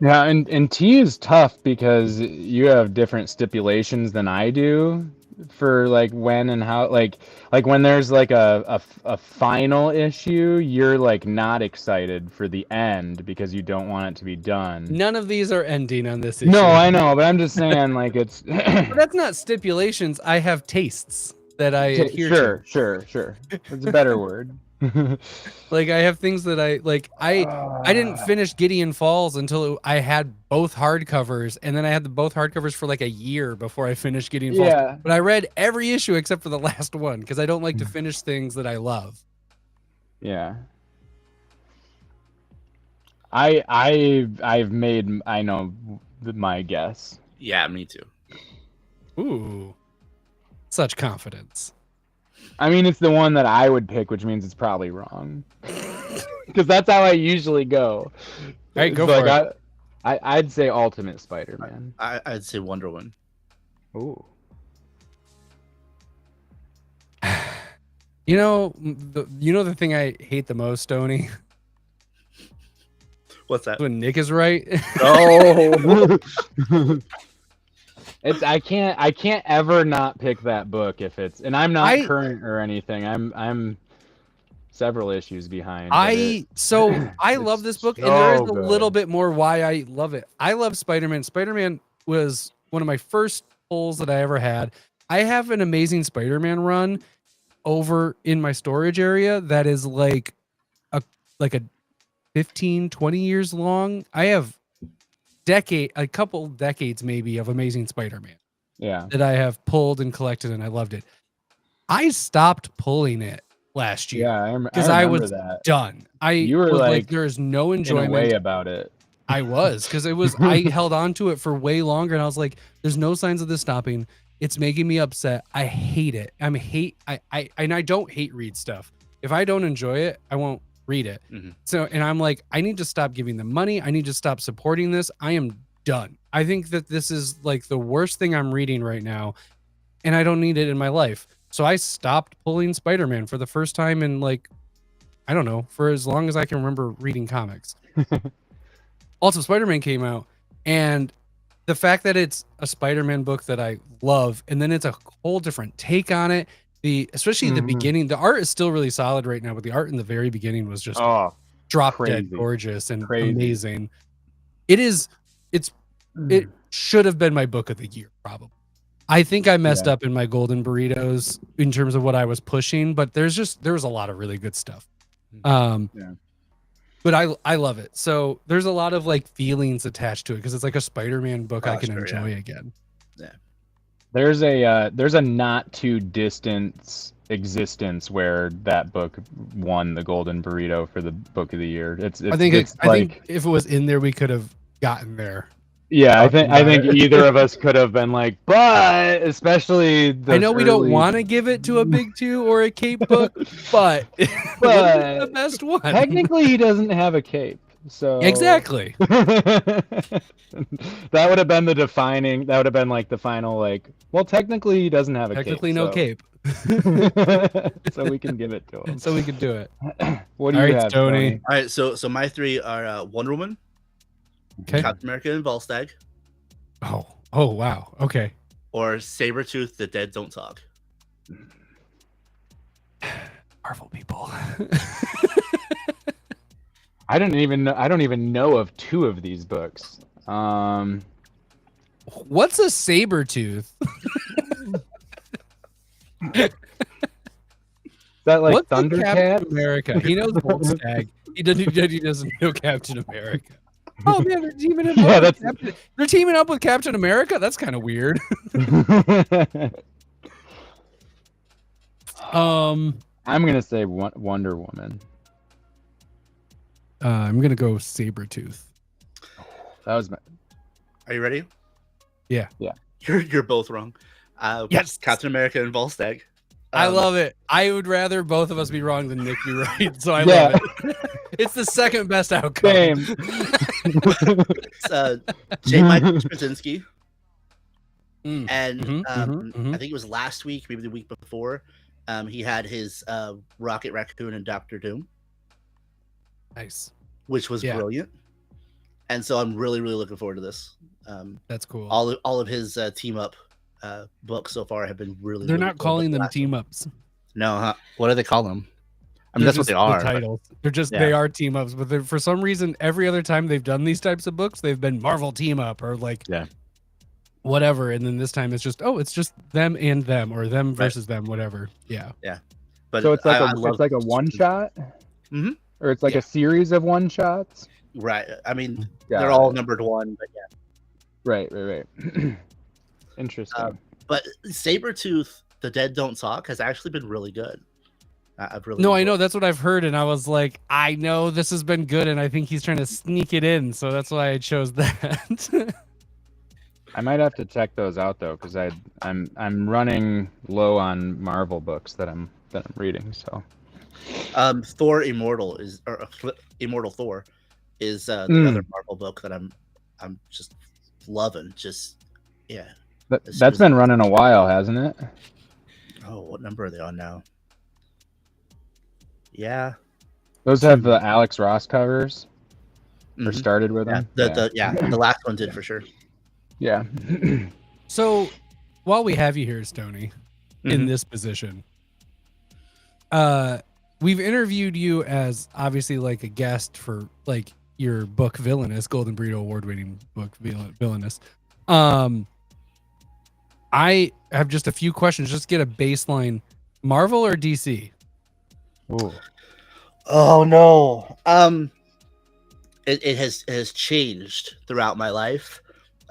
Speaker 3: Yeah, and T is tough because you have different stipulations than I do for like when and how, like when there's like a final issue, you're like not excited for the end because you don't want it to be done.
Speaker 1: None of these are ending on this issue.
Speaker 3: No, I know, but I'm just saying like it's
Speaker 1: But that's not stipulations. I have tastes that I adhere to.
Speaker 3: Sure. It's a better word.
Speaker 1: Like I have things that I like. I didn't finish Gideon Falls until I had both hardcovers, and then I had both hardcovers for like a year before I finished Gideon Falls.
Speaker 3: Yeah.
Speaker 1: But I read every issue except for the last one because I don't like to finish things that I love.
Speaker 3: Yeah. I've made my guess.
Speaker 2: Yeah, me too.
Speaker 1: Ooh, such confidence.
Speaker 3: I mean, it's the one that I would pick, which means it's probably wrong. Because that's how I usually go.
Speaker 1: All right, go for it.
Speaker 3: I'd say Ultimate Spider-Man.
Speaker 2: I'd say Wonder Woman.
Speaker 3: Ooh.
Speaker 1: You know the thing I hate the most, Stonie?
Speaker 2: What's that?
Speaker 1: When Nick is right.
Speaker 3: Oh. I can't ever not pick that book if it's, and I'm not current or anything. I'm several issues behind. I
Speaker 1: love this book, and there is a little bit more why I love it. I love Spider-Man. Spider-Man was one of my first pulls that I ever had. I have an Amazing Spider-Man run over in my storage area that is like a 15, 20 years long. I have a couple decades maybe of Amazing Spider-Man.
Speaker 3: Yeah.
Speaker 1: That I have pulled and collected, and I loved it. I stopped pulling it last year.
Speaker 3: Yeah,
Speaker 1: because I was done. You were like there's no enjoyment
Speaker 3: in a way about it.
Speaker 1: I was, because I held on to it for way longer, and I was like, there's no signs of this stopping. It's making me upset. I hate it. I don't hate read stuff. If I don't enjoy it, I won't read it.
Speaker 2: Mm-hmm.
Speaker 1: So, and I'm like, I need to stop giving them money. I need to stop supporting this. I am done. I think that this is like the worst thing I'm reading right now, and I don't need it in my life. So I stopped pulling Spider-Man for the first time in like, I don't know, for as long as I can remember reading comics. Also, Spider-Man came out, and the fact that it's a Spider-Man book that I love, and then it's a whole different take on it. Especially the beginning, the art is still really solid right now, but the art in the very beginning was just drop dead gorgeous and amazing. It should have been my book of the year, probably. I think I messed up in my golden burritos in terms of what I was pushing, but there was a lot of really good stuff. But I love it. So there's a lot of like feelings attached to it because it's like a Spider-Man book I can enjoy again.
Speaker 2: Yeah.
Speaker 3: There's a not too distant existence where that book won the golden burrito for the book of the year. I think if it was in there, we could have gotten there. Yeah, I think either of us could have been like, but especially
Speaker 1: I know we don't want to give it to a big two or a cape book, but the best one.
Speaker 3: Technically, he doesn't have a cape, so
Speaker 1: exactly.
Speaker 3: That would have been the defining. That would have been like the final, like, well, technically he doesn't have a
Speaker 1: technically
Speaker 3: cape.
Speaker 1: No cape.
Speaker 3: So we can give it to him.
Speaker 1: So we can do it.
Speaker 3: What do you have, Tony?
Speaker 2: All right, so my three are Wonder Woman, Captain America and Volstagg.
Speaker 1: Oh wow. Okay.
Speaker 2: Or Sabretooth, The Dead Don't Talk.
Speaker 1: Marvel people.
Speaker 3: I don't even know of two of these books.
Speaker 1: What's a Sabretooth?
Speaker 3: Is that like
Speaker 1: What's
Speaker 3: Thundercat?
Speaker 1: Captain America. He knows Volstagg. He doesn't know Captain America. Oh man, they're teaming up.
Speaker 3: Yeah,
Speaker 1: with they're teaming up with Captain America. That's kind of weird.
Speaker 3: I'm gonna say Wonder Woman.
Speaker 1: I'm gonna go Sabretooth.
Speaker 3: That was my.
Speaker 2: Are you ready?
Speaker 1: Yeah.
Speaker 3: Yeah.
Speaker 2: You're both wrong.
Speaker 1: Yes.
Speaker 2: Captain America and Volstagg.
Speaker 1: I love it. I would rather both of us be wrong than Nick be right. So I
Speaker 3: Yeah.
Speaker 1: love it. It's the second best outcome.
Speaker 3: Same.
Speaker 2: It's J. Michael Straczynski.
Speaker 1: Mm.
Speaker 2: And
Speaker 1: mhm.
Speaker 2: I think it was last week, maybe the week before, he had his Rocket Raccoon and Doctor Doom,
Speaker 1: Nice.
Speaker 2: which was brilliant. And so I'm really, really looking forward to this.
Speaker 1: That's cool.
Speaker 2: All of his team up books so far have been really.
Speaker 1: They're
Speaker 2: really
Speaker 1: not
Speaker 2: cool,
Speaker 1: calling
Speaker 2: but
Speaker 1: them team ups.
Speaker 2: No, huh? What do they call them? I mean,
Speaker 1: They're
Speaker 2: that's what they
Speaker 1: just
Speaker 2: are.
Speaker 1: the
Speaker 2: but-
Speaker 1: titles. They're just
Speaker 2: Yeah.
Speaker 1: they are team ups, but for some reason, every other time they've done these types of books, they've been Marvel team up or like whatever, and then this time it's just them and them or them versus them, whatever. Yeah.
Speaker 2: But
Speaker 3: So it's like
Speaker 2: I love
Speaker 3: it's like a one shot,
Speaker 2: Mhm.
Speaker 3: or it's like a series of one shots.
Speaker 2: Right. I mean,
Speaker 3: Got
Speaker 2: they're all
Speaker 3: it.
Speaker 2: numbered one, but yeah.
Speaker 3: Right. Interesting.
Speaker 2: But Sabretooth, The Dead Don't Talk, has actually been really good. I've really
Speaker 1: No, I
Speaker 2: enjoyed
Speaker 1: know
Speaker 2: it.
Speaker 1: that's what I've heard, and I was like, I know this has been good, and I think he's trying to sneak it in, so that's why I chose that.
Speaker 3: I might have to check those out though, because I'm running low on Marvel books that I'm reading. So
Speaker 2: Thor Immortal Immortal Thor is the other Marvel book that I'm just loving.
Speaker 3: that's been running a while, hasn't it?
Speaker 2: Oh, what number are they on now? Yeah.
Speaker 3: Those have the Alex Ross covers. Or
Speaker 2: Mhm.
Speaker 3: started with
Speaker 2: Yeah,
Speaker 3: them.
Speaker 2: the last one did for sure.
Speaker 3: Yeah.
Speaker 1: So, while we have you here, Stonie, in
Speaker 2: Mhm.
Speaker 1: this position, we've interviewed you as obviously like a guest for like your book Villainous, Golden Burrito award-winning book Villainous. I have just a few questions, just to get a baseline. Marvel or DC?
Speaker 3: Ooh.
Speaker 2: Oh no. It has changed throughout my life.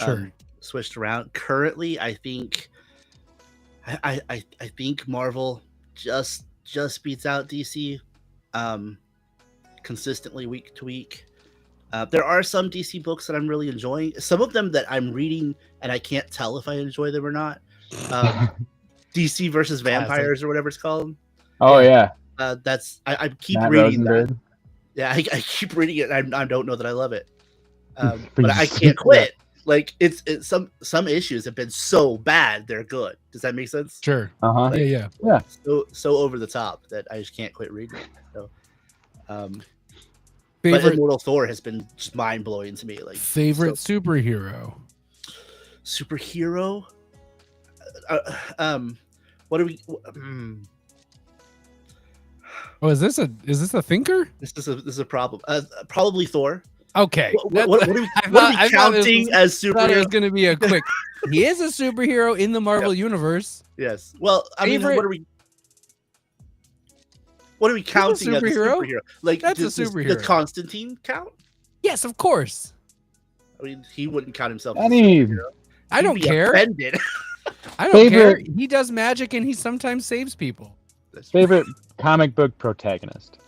Speaker 1: Sure.
Speaker 2: Switched around. Currently, I think I think Marvel just beats out DC consistently week to week. There are some DC books that I'm really enjoying. Some of them that I'm reading and I can't tell if I enjoy them or not. DC versus Vampires or whatever it's called.
Speaker 3: Oh yeah.
Speaker 2: That's I keep
Speaker 3: Matt
Speaker 2: reading
Speaker 3: Rosenberg.
Speaker 2: that. Yeah, I keep reading it. And I don't know that I love it, but I can't quit. Like it's some issues have been so bad they're good. Does that make sense?
Speaker 1: Sure.
Speaker 3: Uh-huh.
Speaker 1: Yeah.
Speaker 2: So over the top that I just can't quit reading it. So, but
Speaker 1: Favorite
Speaker 2: Immortal Thor has been just mind blowing to me. Like
Speaker 1: favorite
Speaker 2: so-
Speaker 1: superhero?
Speaker 2: superhero. What do we?
Speaker 1: Oh, is this a thinker?
Speaker 2: This is a problem. Probably Thor.
Speaker 1: Okay.
Speaker 2: What are we
Speaker 1: I thought it
Speaker 2: counting
Speaker 1: was-
Speaker 2: as
Speaker 1: I thought it was
Speaker 2: superhero?
Speaker 1: going to be a quick. He is a superhero in the Marvel universe.
Speaker 2: Yes. Well, I mean,
Speaker 1: Favorite-
Speaker 2: what are we counting as a
Speaker 1: superhero.
Speaker 2: superhero? Like
Speaker 1: That's a
Speaker 2: does
Speaker 1: superhero.
Speaker 2: Constantine count?
Speaker 1: Yes, of course.
Speaker 2: I mean, he wouldn't count himself.
Speaker 3: Any-
Speaker 2: As a superhero.
Speaker 1: I don't
Speaker 2: He'd be
Speaker 1: care.
Speaker 2: Offended.
Speaker 1: I don't care.
Speaker 3: Favorite-
Speaker 1: He does magic and he sometimes saves people.
Speaker 2: That's-
Speaker 3: Favorite comic book protagonist.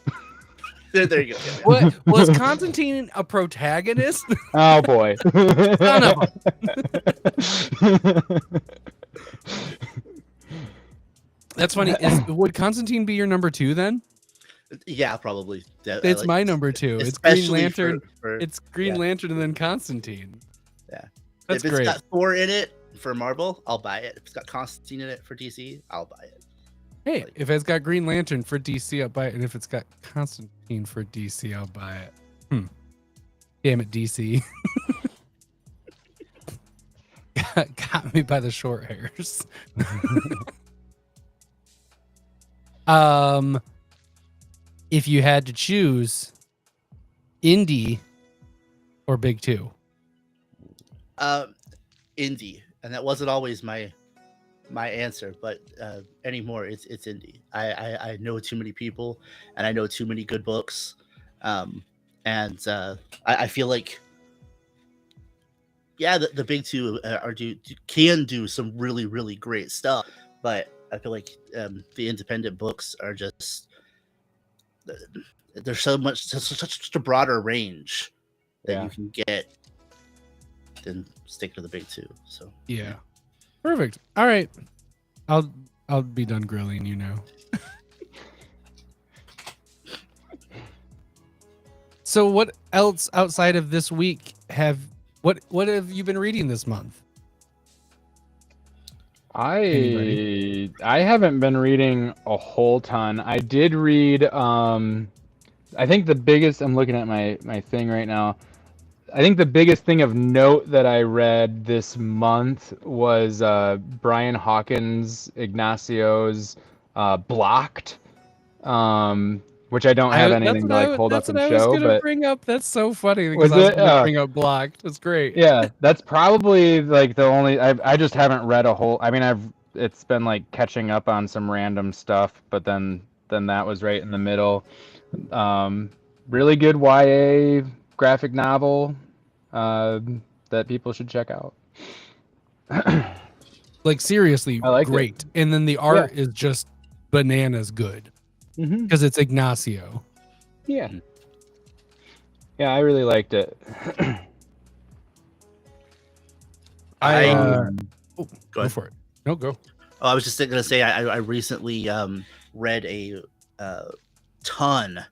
Speaker 2: there you go. Yeah.
Speaker 1: What was Constantine a protagonist?
Speaker 3: Oh boy.
Speaker 1: Son of That's funny. Would Constantine be your number 2 then?
Speaker 2: Yeah, probably. Yeah,
Speaker 1: It's
Speaker 2: like-
Speaker 1: my number 2. It's Green
Speaker 2: especially
Speaker 1: Lantern.
Speaker 2: for-
Speaker 1: It's Green
Speaker 2: yeah.
Speaker 1: Lantern and then Constantine.
Speaker 2: Yeah.
Speaker 1: That's
Speaker 2: if it's
Speaker 1: great.
Speaker 2: got Thor in it for Marvel, I'll buy it. If it's got Constantine in it for DC, I'll buy it.
Speaker 1: Hey, if it's got Green Lantern for DC, I'll buy it. And if it's got Constantine for DC, I'll buy it. Damn it, DC. Got me by the short hairs. If you had to choose indie or big 2.
Speaker 2: Indie, and that wasn't always my answer, but anymore it's indie. I know too many people, and I know too many good books, and I feel like yeah, the big two can do some really really great stuff, but I feel like the independent books are just there's such a broader range that you can get than stick to the big two. So
Speaker 1: Yeah. Perfect. All right. I'll be done grilling, you know. So what else outside of this week what have you been reading this month? Anybody?
Speaker 3: I haven't been reading a whole ton. I did read I think the biggest, I'm looking at my thing right now. I think the biggest thing of note that I read this month was Brian Hawkins Ignacio's Blocked, which I don't have anything to like hold up and show.
Speaker 1: That's what I was gonna
Speaker 3: but
Speaker 1: bring up. That's so funny because
Speaker 3: was
Speaker 1: I was
Speaker 3: it?
Speaker 1: gonna bring up Blocked. That's great.
Speaker 3: Yeah, that's probably like the only. I just haven't read a whole. I mean, it's been like catching up on some random stuff, but then that was right in the middle. Really good YA graphic novel that people should check out.
Speaker 1: Like seriously,
Speaker 3: I liked
Speaker 1: great. And then the art is just bananas good because it's Ignacio.
Speaker 3: Yeah. Yeah, I really liked it.
Speaker 1: Go for it. No, go.
Speaker 2: Oh, I was just going to say I recently read a ton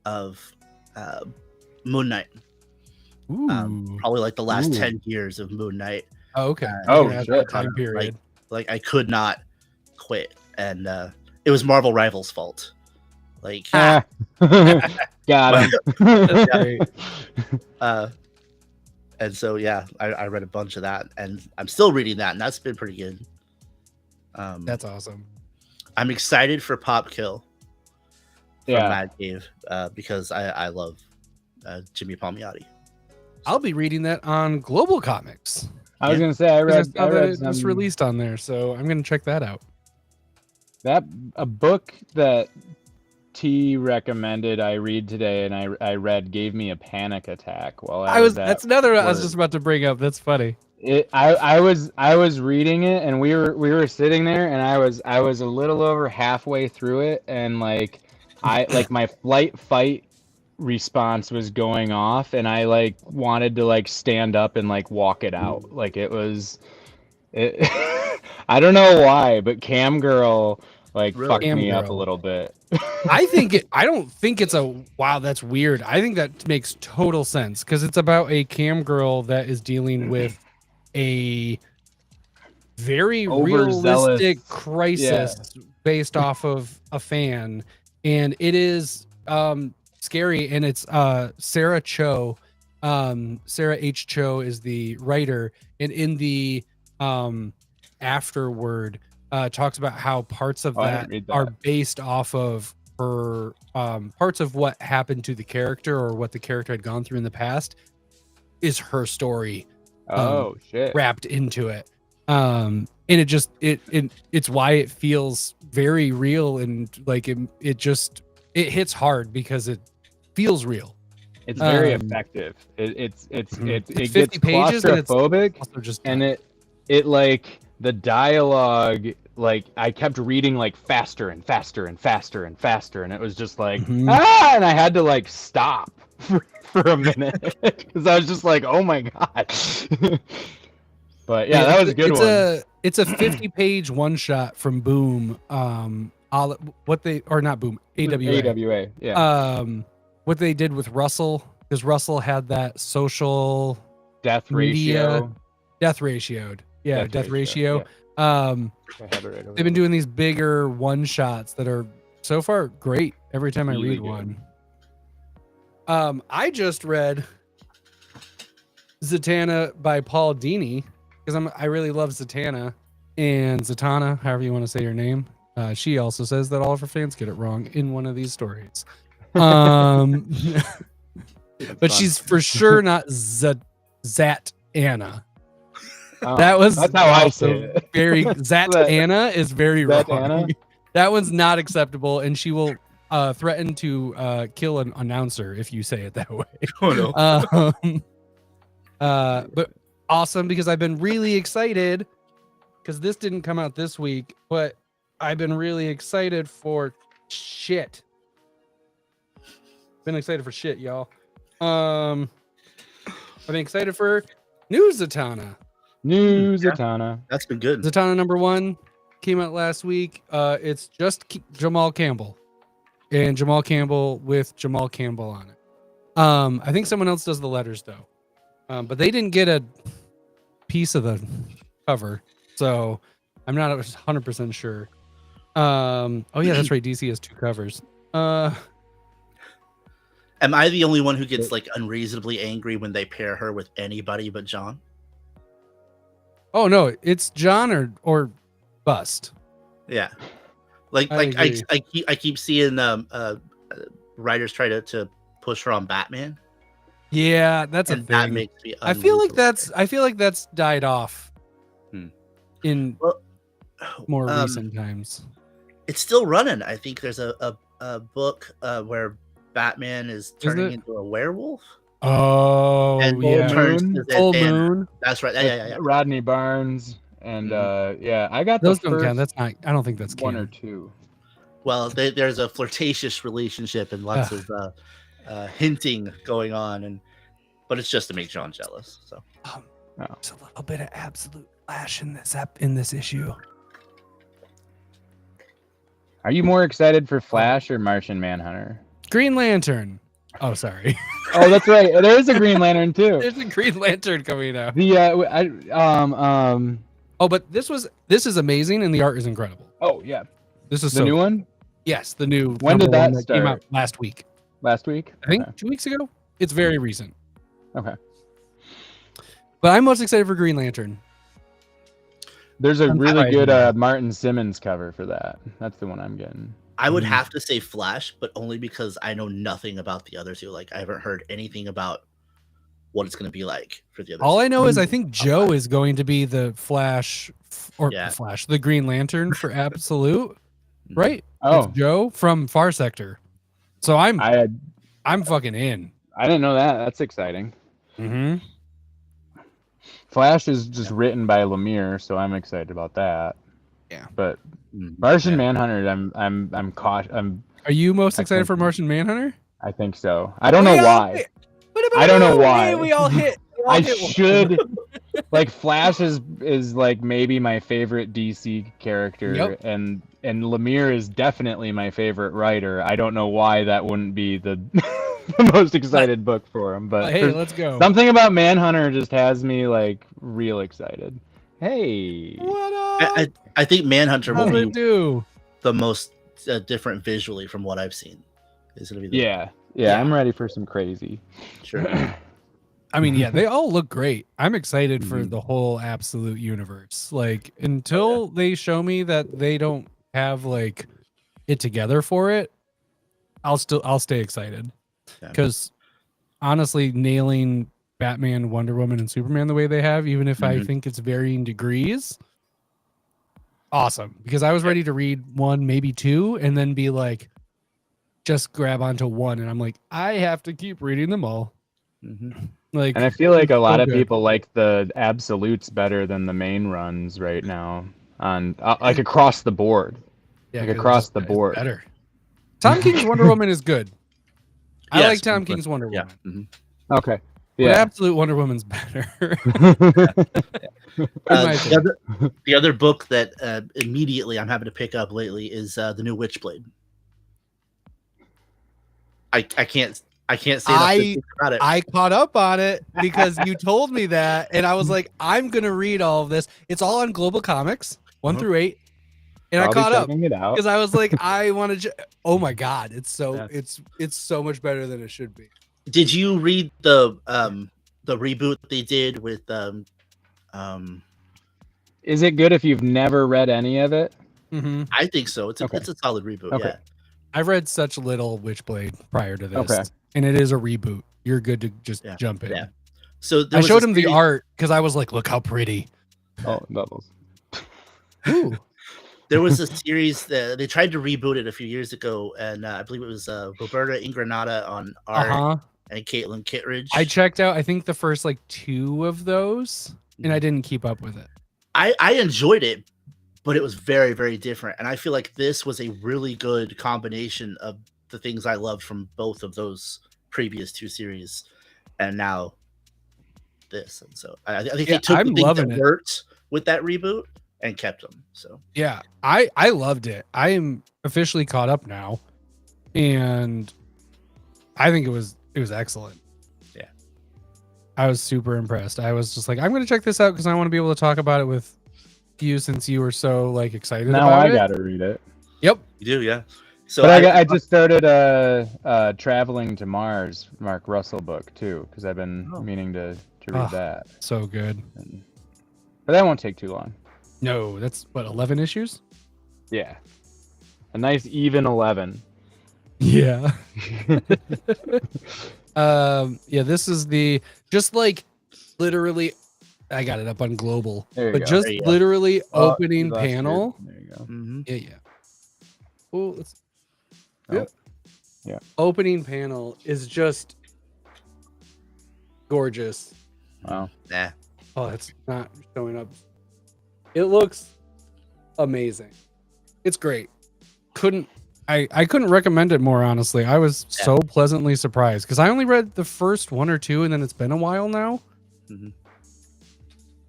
Speaker 2: of Moon Knight. Probably like the last 10 years of Moon Knight.
Speaker 1: Oh, okay.
Speaker 3: Shit.
Speaker 1: Time period.
Speaker 2: Like I could not quit, and it was Marvel Rivals' fault. Like,
Speaker 3: got him.
Speaker 1: That's great.
Speaker 2: And so yeah, I read a bunch of that, and I'm still reading that, and that's been pretty good.
Speaker 1: That's awesome.
Speaker 2: I'm excited for Pop Kill from
Speaker 3: Yeah.
Speaker 2: Mad Cave because I love Jimmy Palmiotti.
Speaker 1: I'll be reading that on Global Comics.
Speaker 3: I was gonna say I read
Speaker 1: it
Speaker 3: some,
Speaker 1: just released on there, so I'm gonna check that out.
Speaker 3: a book that T recommended I read today, and I read gave me a panic attack while I was at
Speaker 1: that's another I was
Speaker 3: work.
Speaker 1: just about to bring up. That's funny.
Speaker 3: I was reading it, and we were sitting there, and I was a little over halfway through it, and like my flight fight response was going off, and I like wanted to like stand up and like walk it out. Like it I don't know why, but Cam Girl like
Speaker 2: Really?
Speaker 3: fucked
Speaker 1: Cam
Speaker 3: me up a
Speaker 1: Girl.
Speaker 3: little bit.
Speaker 1: I don't think it's a wow, that's weird. I think that makes total sense because it's about a cam girl that is dealing with a very
Speaker 3: Overzealous.
Speaker 1: realistic crisis based off of a fan, and it is scary. And it's Sarah Cho, Sarah H. Cho is the writer, and in the afterword talks about how parts of
Speaker 3: I
Speaker 1: that
Speaker 3: didn't read that.
Speaker 1: are based off of her parts of what happened to the character or what the character had gone through in the past is her story
Speaker 3: Oh shit.
Speaker 1: wrapped into it. And it just it's why it feels very real, and like it hits hard because it feels real.
Speaker 3: It's very
Speaker 1: Um,
Speaker 3: effective. It
Speaker 1: 50
Speaker 3: gets
Speaker 1: pages and it's
Speaker 3: claustrophobic,
Speaker 1: also just
Speaker 3: and it like the dialogue, like I kept reading like faster and faster and faster and faster, and it was just like and I had to like stop for a minute because I was just like, oh my god. But yeah, that was a good one.
Speaker 1: It's a 50-page one shot from Boom. Not Boom, AWA.
Speaker 3: AWA, yeah.
Speaker 1: What they did with Russell, because Russell had that social
Speaker 3: Death
Speaker 1: media-
Speaker 3: ratio.
Speaker 1: death ratio.
Speaker 3: Yeah. I have it right over
Speaker 1: They've been doing these bigger one shots that are so far great every time I
Speaker 3: Really
Speaker 1: read
Speaker 3: good.
Speaker 1: one. I just read Zatanna by Paul Dini because I really love Zatanna, and Zatanna, however you want to say her name. She also says that all of her fans get it wrong in one of these stories. But she's for sure not Zat-Anna.
Speaker 3: Oh,
Speaker 1: That was
Speaker 3: that's how I
Speaker 1: also
Speaker 3: say it.
Speaker 1: very Zat-Anna is very
Speaker 3: Zat-Anna?
Speaker 1: wrong. That one's not acceptable, and she will threaten to kill an announcer if you say it that way.
Speaker 2: Oh no.
Speaker 1: But awesome because I've been really excited because this didn't come out this week, but I've been really excited for shit. Been excited for shit, y'all. I've been excited for New Zatanna.
Speaker 3: Zatanna.
Speaker 2: That's been good.
Speaker 1: Zatanna #1 came out last week. It's just Jamal Campbell and Jamal Campbell with Jamal Campbell on it. I think someone else does the letters though, but they didn't get a piece of the cover, so I'm not 100% sure. Oh yeah, that's right. DC has 2 covers.
Speaker 2: Am I the only one who gets like unreasonably angry when they pair her with anybody but John?
Speaker 1: Oh no, it's John or bust.
Speaker 2: Yeah, I keep seeing writers try to push her on Batman.
Speaker 1: Yeah, that's a
Speaker 2: And that
Speaker 1: thing.
Speaker 2: makes me
Speaker 1: I feel like
Speaker 2: unreasonable.
Speaker 1: that's died off in
Speaker 2: Well,
Speaker 1: more recent times.
Speaker 2: It's still running. I think there's a book where Batman is turning into a werewolf.
Speaker 1: Oh
Speaker 2: And
Speaker 1: yeah,
Speaker 2: turns to
Speaker 1: Full
Speaker 2: Zatanna.
Speaker 1: Moon.
Speaker 2: That's right. Yeah.
Speaker 3: Rodney Barnes and yeah, I got
Speaker 1: Those
Speaker 3: the
Speaker 1: don't
Speaker 3: first
Speaker 1: count. That's not. I don't think that's
Speaker 3: one or
Speaker 1: canon.
Speaker 3: two.
Speaker 2: Well, there's a flirtatious relationship and lots of hinting going on, but it's just to make John jealous. So
Speaker 1: There's a little bit of absolute flash in this issue.
Speaker 3: Are you more excited for Flash or Martian Manhunter?
Speaker 1: Green Lantern. Oh, sorry.
Speaker 3: Oh, that's right. There is a Green Lantern too.
Speaker 1: There's a Green Lantern coming out.
Speaker 3: The
Speaker 1: Oh, but this is amazing, and the art is incredible.
Speaker 3: Oh yeah,
Speaker 1: This is
Speaker 3: the new one.
Speaker 1: Yes, the new.
Speaker 3: When did
Speaker 1: #1
Speaker 3: that
Speaker 1: came
Speaker 3: start?
Speaker 1: out last week?
Speaker 3: Last week.
Speaker 1: I think
Speaker 3: Okay.
Speaker 1: 2 weeks ago. It's very recent.
Speaker 3: Okay.
Speaker 1: But I'm most excited for Green Lantern.
Speaker 3: There's a
Speaker 1: I'm
Speaker 3: really
Speaker 1: excited.
Speaker 3: good Martin Simmons cover for that. That's the one I'm getting.
Speaker 2: I would have to say Flash, but only because I know nothing about the other two. Like I haven't heard anything about what it's going to be like for the other.
Speaker 1: All
Speaker 2: two.
Speaker 1: I know is I think Joe is going to be the Flash
Speaker 2: Yeah.
Speaker 1: the Green Lantern for Absolute, right?
Speaker 3: Oh,
Speaker 1: It's Joe from Far Sector. So I'm
Speaker 3: I
Speaker 1: fucking in.
Speaker 3: didn't know that. That's exciting.
Speaker 1: Mm-hmm.
Speaker 3: Flash is just written by Lemire, so I'm excited about that.
Speaker 1: Yeah.
Speaker 3: But
Speaker 2: Mhm.
Speaker 3: Martian
Speaker 2: Yeah.
Speaker 3: Manhunter, I'm cautious.
Speaker 1: Are you most excited
Speaker 3: think-
Speaker 1: for Martian Manhunter?
Speaker 3: I think so. I don't know why. I don't know why.
Speaker 1: We all hit.
Speaker 3: I should like Flash is like maybe my favorite DC character,
Speaker 1: Yep.
Speaker 3: and Lemire is definitely my favorite writer. I don't know why that wouldn't be the the most excited book for him, but
Speaker 1: Hey, let's go.
Speaker 3: something about Manhunter just has me like real excited. Hey,
Speaker 1: What up?
Speaker 2: I think Manhunter will
Speaker 1: How's it
Speaker 2: be
Speaker 1: do?
Speaker 2: the most different visually from what I've seen. Is going to be
Speaker 3: yeah,
Speaker 1: Yeah.
Speaker 3: I'm ready for some crazy.
Speaker 2: sure.
Speaker 1: I mean, yeah, they all look great. I'm excited for
Speaker 3: Mhm.
Speaker 1: the whole Absolute universe. Like until they show me that they don't have like it together for it, I'll stay excited.
Speaker 2: Yeah.
Speaker 1: Because honestly, nailing Batman, Wonder Woman, and Superman the way they have, even if I
Speaker 2: Mhm.
Speaker 1: think it's varying degrees, awesome. Because I was ready to read 1, maybe 2, and then be like, just grab onto 1, and I'm like, I have to keep reading them all.
Speaker 2: Mhm.
Speaker 1: Like,
Speaker 3: And I feel like a lot of
Speaker 1: good.
Speaker 3: people like the absolutes better than the main runs right now on like across the board.
Speaker 1: yeah,
Speaker 3: like
Speaker 1: 'cause
Speaker 3: across
Speaker 1: it's
Speaker 3: the
Speaker 1: it's
Speaker 3: board.
Speaker 1: better. Tom King's Wonder Woman is good. I
Speaker 2: Yes,
Speaker 1: like Tom
Speaker 2: but-
Speaker 1: King's Wonder
Speaker 2: Yeah.
Speaker 1: Woman.
Speaker 2: Mhm.
Speaker 3: Okay.
Speaker 1: But
Speaker 3: Yeah.
Speaker 1: Absolute Wonder Woman's better. In my opinion.
Speaker 2: The other book that immediately I'm having to pick up lately is the new Witchblade. I can't say enough good things about it.
Speaker 1: I caught up on it because you told me that, and I was like, I'm gonna read all of this. It's all on Global Comics, 1 through 8, and
Speaker 3: I'll
Speaker 1: I
Speaker 3: be
Speaker 1: caught up
Speaker 3: checking it out.
Speaker 1: because I was like, I want to. Oh my god, it's so
Speaker 3: Yes.
Speaker 1: it's so much better than it should be.
Speaker 2: Did you read the reboot they did with
Speaker 3: Is it good if you've never read any of it?
Speaker 1: Mm-hmm.
Speaker 2: I think so. It's
Speaker 3: Okay.
Speaker 2: a solid reboot.
Speaker 3: Okay.
Speaker 2: Yeah.
Speaker 1: I've read such little Witchblade prior to this,
Speaker 3: Okay.
Speaker 1: and it is a reboot. You're good to just
Speaker 2: Yeah,
Speaker 1: jump in.
Speaker 2: yeah. So there
Speaker 1: I
Speaker 2: was
Speaker 1: showed
Speaker 2: a
Speaker 1: him the
Speaker 2: series-
Speaker 1: art because I was like, look how pretty.
Speaker 3: Oh, doubles.
Speaker 1: Ooh.
Speaker 2: There was a series that they tried to reboot it a few years ago, and I believe it was Roberta Ingranata on art
Speaker 1: Uh-huh.
Speaker 2: and Caitlin Kittredge.
Speaker 1: I checked out, I think the first like 2 of those. and I didn't keep up with it.
Speaker 2: I enjoyed it, but it was very, very different. And I feel like this was a really good combination of the things I loved from both of those previous two series, and now this. And so I think they took
Speaker 1: I'm
Speaker 2: the things
Speaker 1: loving
Speaker 2: that
Speaker 1: it.
Speaker 2: worked with that reboot and kept them. So
Speaker 1: Yeah, I loved it. I am officially caught up now, and I think it was excellent.
Speaker 2: Yeah.
Speaker 1: I was super impressed. I was just like, I'm gonna check this out because I want to be able to talk about it with you since you were so like excited
Speaker 3: Now
Speaker 1: about
Speaker 3: I
Speaker 1: it.
Speaker 3: gotta read it.
Speaker 1: Yep.
Speaker 2: you do, yeah. So
Speaker 3: But I just started Traveling to Mars, Mark Russell book too, because I've been meaning to read that.
Speaker 1: So good.
Speaker 3: But that won't take too long.
Speaker 1: No, that's what, 11 issues?
Speaker 3: Yeah, a nice even 11.
Speaker 1: Yeah. Yeah, this is the just like literally I got it up on global.
Speaker 3: There you
Speaker 1: But
Speaker 3: go.
Speaker 1: just
Speaker 2: There you go.
Speaker 1: literally opening
Speaker 3: you lost your-
Speaker 1: panel.
Speaker 3: There you go.
Speaker 2: Mhm.
Speaker 1: Yeah. Oh, let's
Speaker 3: Oh.
Speaker 1: Yep.
Speaker 3: Yeah.
Speaker 1: Opening panel is just gorgeous.
Speaker 3: Wow.
Speaker 2: Nah.
Speaker 1: Oh, it's not showing up. It looks amazing. It's great. I couldn't recommend it more, honestly. I was so pleasantly surprised because I only read the first one or two, and then it's been a while now.
Speaker 2: Mhm.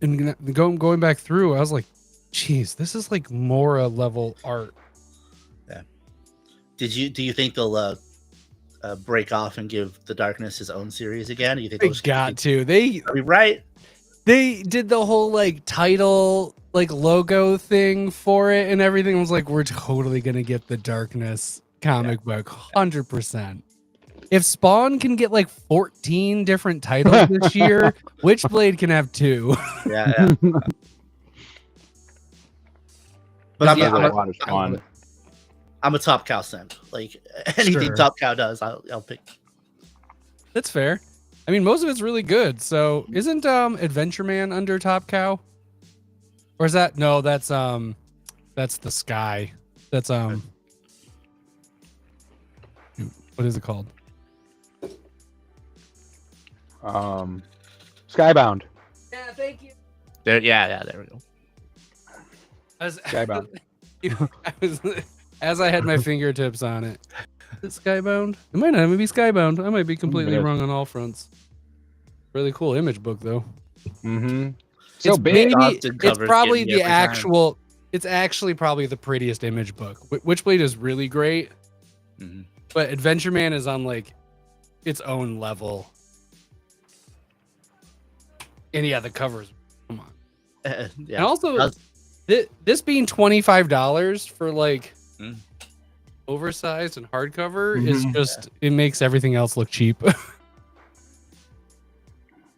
Speaker 1: And going back through, I was like, geez, this is like Mora level art.
Speaker 2: Do you think they'll break off and give the Darkness his own series again? You think
Speaker 1: They
Speaker 2: they'll just
Speaker 1: got to. They
Speaker 2: Are we right?
Speaker 1: they did the whole like title like logo thing for it and everything. I was like, we're totally gonna get the Darkness comic book 100%. If Spawn can get like 14 different titles this year, Witchblade can have 2.
Speaker 2: Yeah. But
Speaker 3: This is a lot of fun.
Speaker 2: I'm a Top Cow simp. Like anything
Speaker 1: Sure.
Speaker 2: Top Cow does, I'll pick.
Speaker 1: That's fair. I mean, most of it's really good. So isn't Adventure Man under Top Cow? Or is that that's the Sky. That's what is it called?
Speaker 3: Skybound.
Speaker 1: Yeah, thank you.
Speaker 2: There we go.
Speaker 3: Skybound.
Speaker 1: As I had my fingertips on it. Is it Skybound? It might not even be Skybound. I might be completely wrong on all fronts. Really cool image book though.
Speaker 3: Mm-hmm. So
Speaker 1: It's
Speaker 3: big.
Speaker 2: Constant
Speaker 1: it's
Speaker 2: covers
Speaker 1: probably
Speaker 2: get me
Speaker 1: the
Speaker 2: every time.
Speaker 1: actual. It's actually probably the prettiest image book. Witchblade is really great,
Speaker 2: Mhm.
Speaker 1: but Adventure Man is on like its own level. And yeah, the covers. Come on.
Speaker 2: Yeah.
Speaker 1: And also,
Speaker 2: That's-
Speaker 1: this being $25 for like
Speaker 2: Mm.
Speaker 1: oversized and hardcover is
Speaker 3: Mhm.
Speaker 1: just it makes everything else look cheap.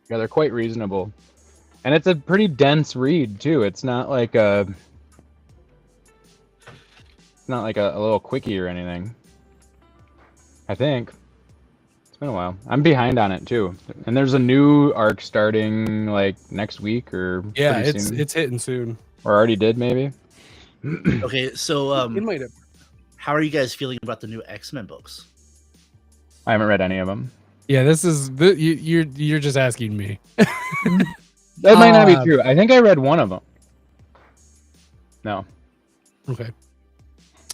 Speaker 3: Yeah, they're quite reasonable, and it's a pretty dense read too. It's not like a little quickie or anything. I think it's been a while. I'm behind on it too, and there's a new arc starting like next week or
Speaker 1: Yeah,
Speaker 3: pretty soon.
Speaker 1: it's hitting soon.
Speaker 3: Or already did maybe.
Speaker 2: Okay, so
Speaker 1: It might have.
Speaker 2: how are you guys feeling about the new X-Men books?
Speaker 3: I haven't read any of them.
Speaker 1: Yeah, this is you're just asking me.
Speaker 3: That might not be true. I think I read one of them. No.
Speaker 1: Okay.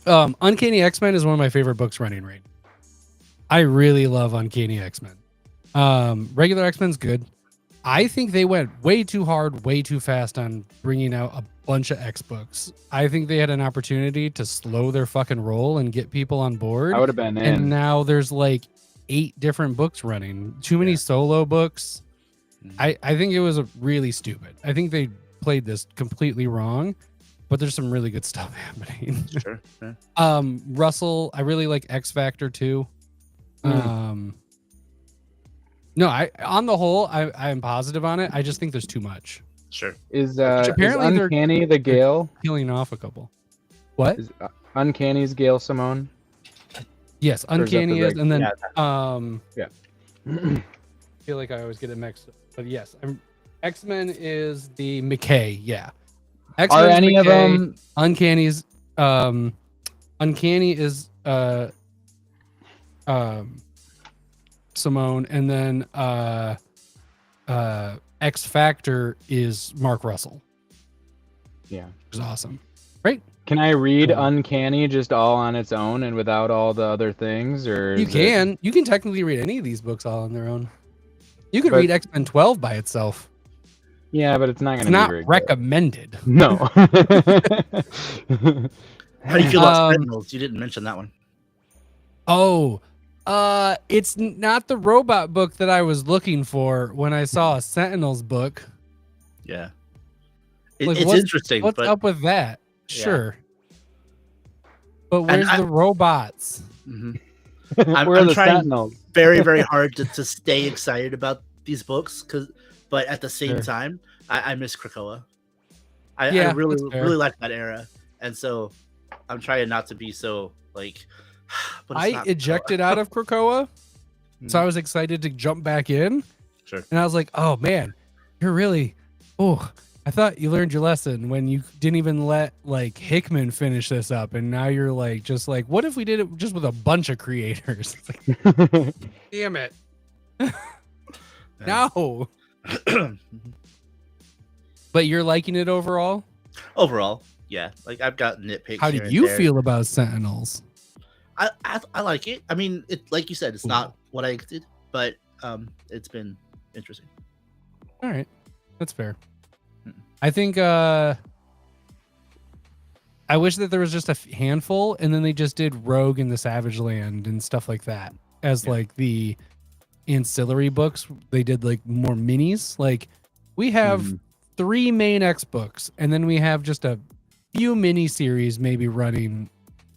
Speaker 1: Uncanny X-Men is one of my favorite books running right now. I really love Uncanny X-Men. Regular X-Men's good. I think they went way too hard, way too fast on bringing out a bunch of X books. I think they had an opportunity to slow their fucking roll and get people on board.
Speaker 3: I would have been in.
Speaker 1: And now there's like 8 different books running. Too many solo books.
Speaker 2: Mhm.
Speaker 1: I think it was really stupid. I think they played this completely wrong, but there's some really good stuff happening.
Speaker 2: Sure. Yeah.
Speaker 1: Russell, I really like X Factor too. No, on the whole, I am positive on it. I just think there's too much.
Speaker 2: Sure.
Speaker 3: Is
Speaker 1: apparently they're-
Speaker 3: Uncanny the Gale?
Speaker 1: Peeling off a couple. What?
Speaker 3: Is Uncanny's Gail Simone?
Speaker 1: Yes,
Speaker 3: Or is that the
Speaker 1: Uncanny is, and then
Speaker 3: Yeah.
Speaker 1: I feel like I always get it mixed up. But yes, X-Men is the McKay, yeah.
Speaker 3: Are
Speaker 1: X-Men's
Speaker 3: any of
Speaker 1: McKay,
Speaker 3: them?
Speaker 1: Uncanny's Uncanny is Simone, and then X Factor is Mark Russell.
Speaker 3: Yeah.
Speaker 1: Which is awesome. Right?
Speaker 3: Can I read
Speaker 1: Cool.
Speaker 3: Uncanny just all on its own and without all the other things, or
Speaker 1: You
Speaker 3: is
Speaker 1: can. You can technically read any of these books all on their own. You could
Speaker 3: But-
Speaker 1: read X-Men 12 by itself.
Speaker 3: Yeah, but it's not going
Speaker 1: It's
Speaker 3: to be
Speaker 1: not
Speaker 3: very
Speaker 1: recommended.
Speaker 3: good. No.
Speaker 2: How do you feel about
Speaker 1: Um,
Speaker 2: Sentinels? You didn't mention that one.
Speaker 1: Oh, it's not the robot book that I was looking for when I saw a Sentinels book.
Speaker 2: Yeah,
Speaker 1: Like,
Speaker 2: it's interesting.
Speaker 1: What's
Speaker 2: but
Speaker 1: up with that?
Speaker 2: Yeah.
Speaker 1: Sure. But where's the robots?
Speaker 2: Mhm.
Speaker 3: Where are
Speaker 2: I'm
Speaker 3: the
Speaker 2: trying
Speaker 3: Sentinels?
Speaker 2: very, very hard to stay excited about these books, but at the same
Speaker 1: Sure.
Speaker 2: time, I miss Krakoa. I
Speaker 1: Yeah,
Speaker 2: really,
Speaker 1: that's fair.
Speaker 2: really like that era, and so I'm trying not to be so like. But it's
Speaker 1: I
Speaker 2: not
Speaker 1: ejected out of Krakoa, so I was excited to jump back in.
Speaker 2: Sure.
Speaker 1: And I was like, oh man, you're really, I thought you learned your lesson when you didn't even let like Hickman finish this up. And now you're like, just like, what if we did it just with a bunch of creators? It's like, damn it. No. But you're liking it overall?
Speaker 2: Overall, yeah. Like I've got nitpicks.
Speaker 1: How
Speaker 2: here
Speaker 1: do
Speaker 2: and
Speaker 1: you
Speaker 2: there.
Speaker 1: feel about Sentinels?
Speaker 2: I like it. I mean, it like you said, it's
Speaker 1: Ooh.
Speaker 2: not what I expected, but it's been interesting.
Speaker 1: All right. That's fair.
Speaker 2: Mm.
Speaker 1: I think I wish that there was just a handful and then they just did Rogue in the Savage Land and stuff like that as
Speaker 2: Yeah.
Speaker 1: like the ancillary books. They did like more minis. Like we have
Speaker 3: Mhm.
Speaker 1: 3 main X books and then we have just a few mini series maybe running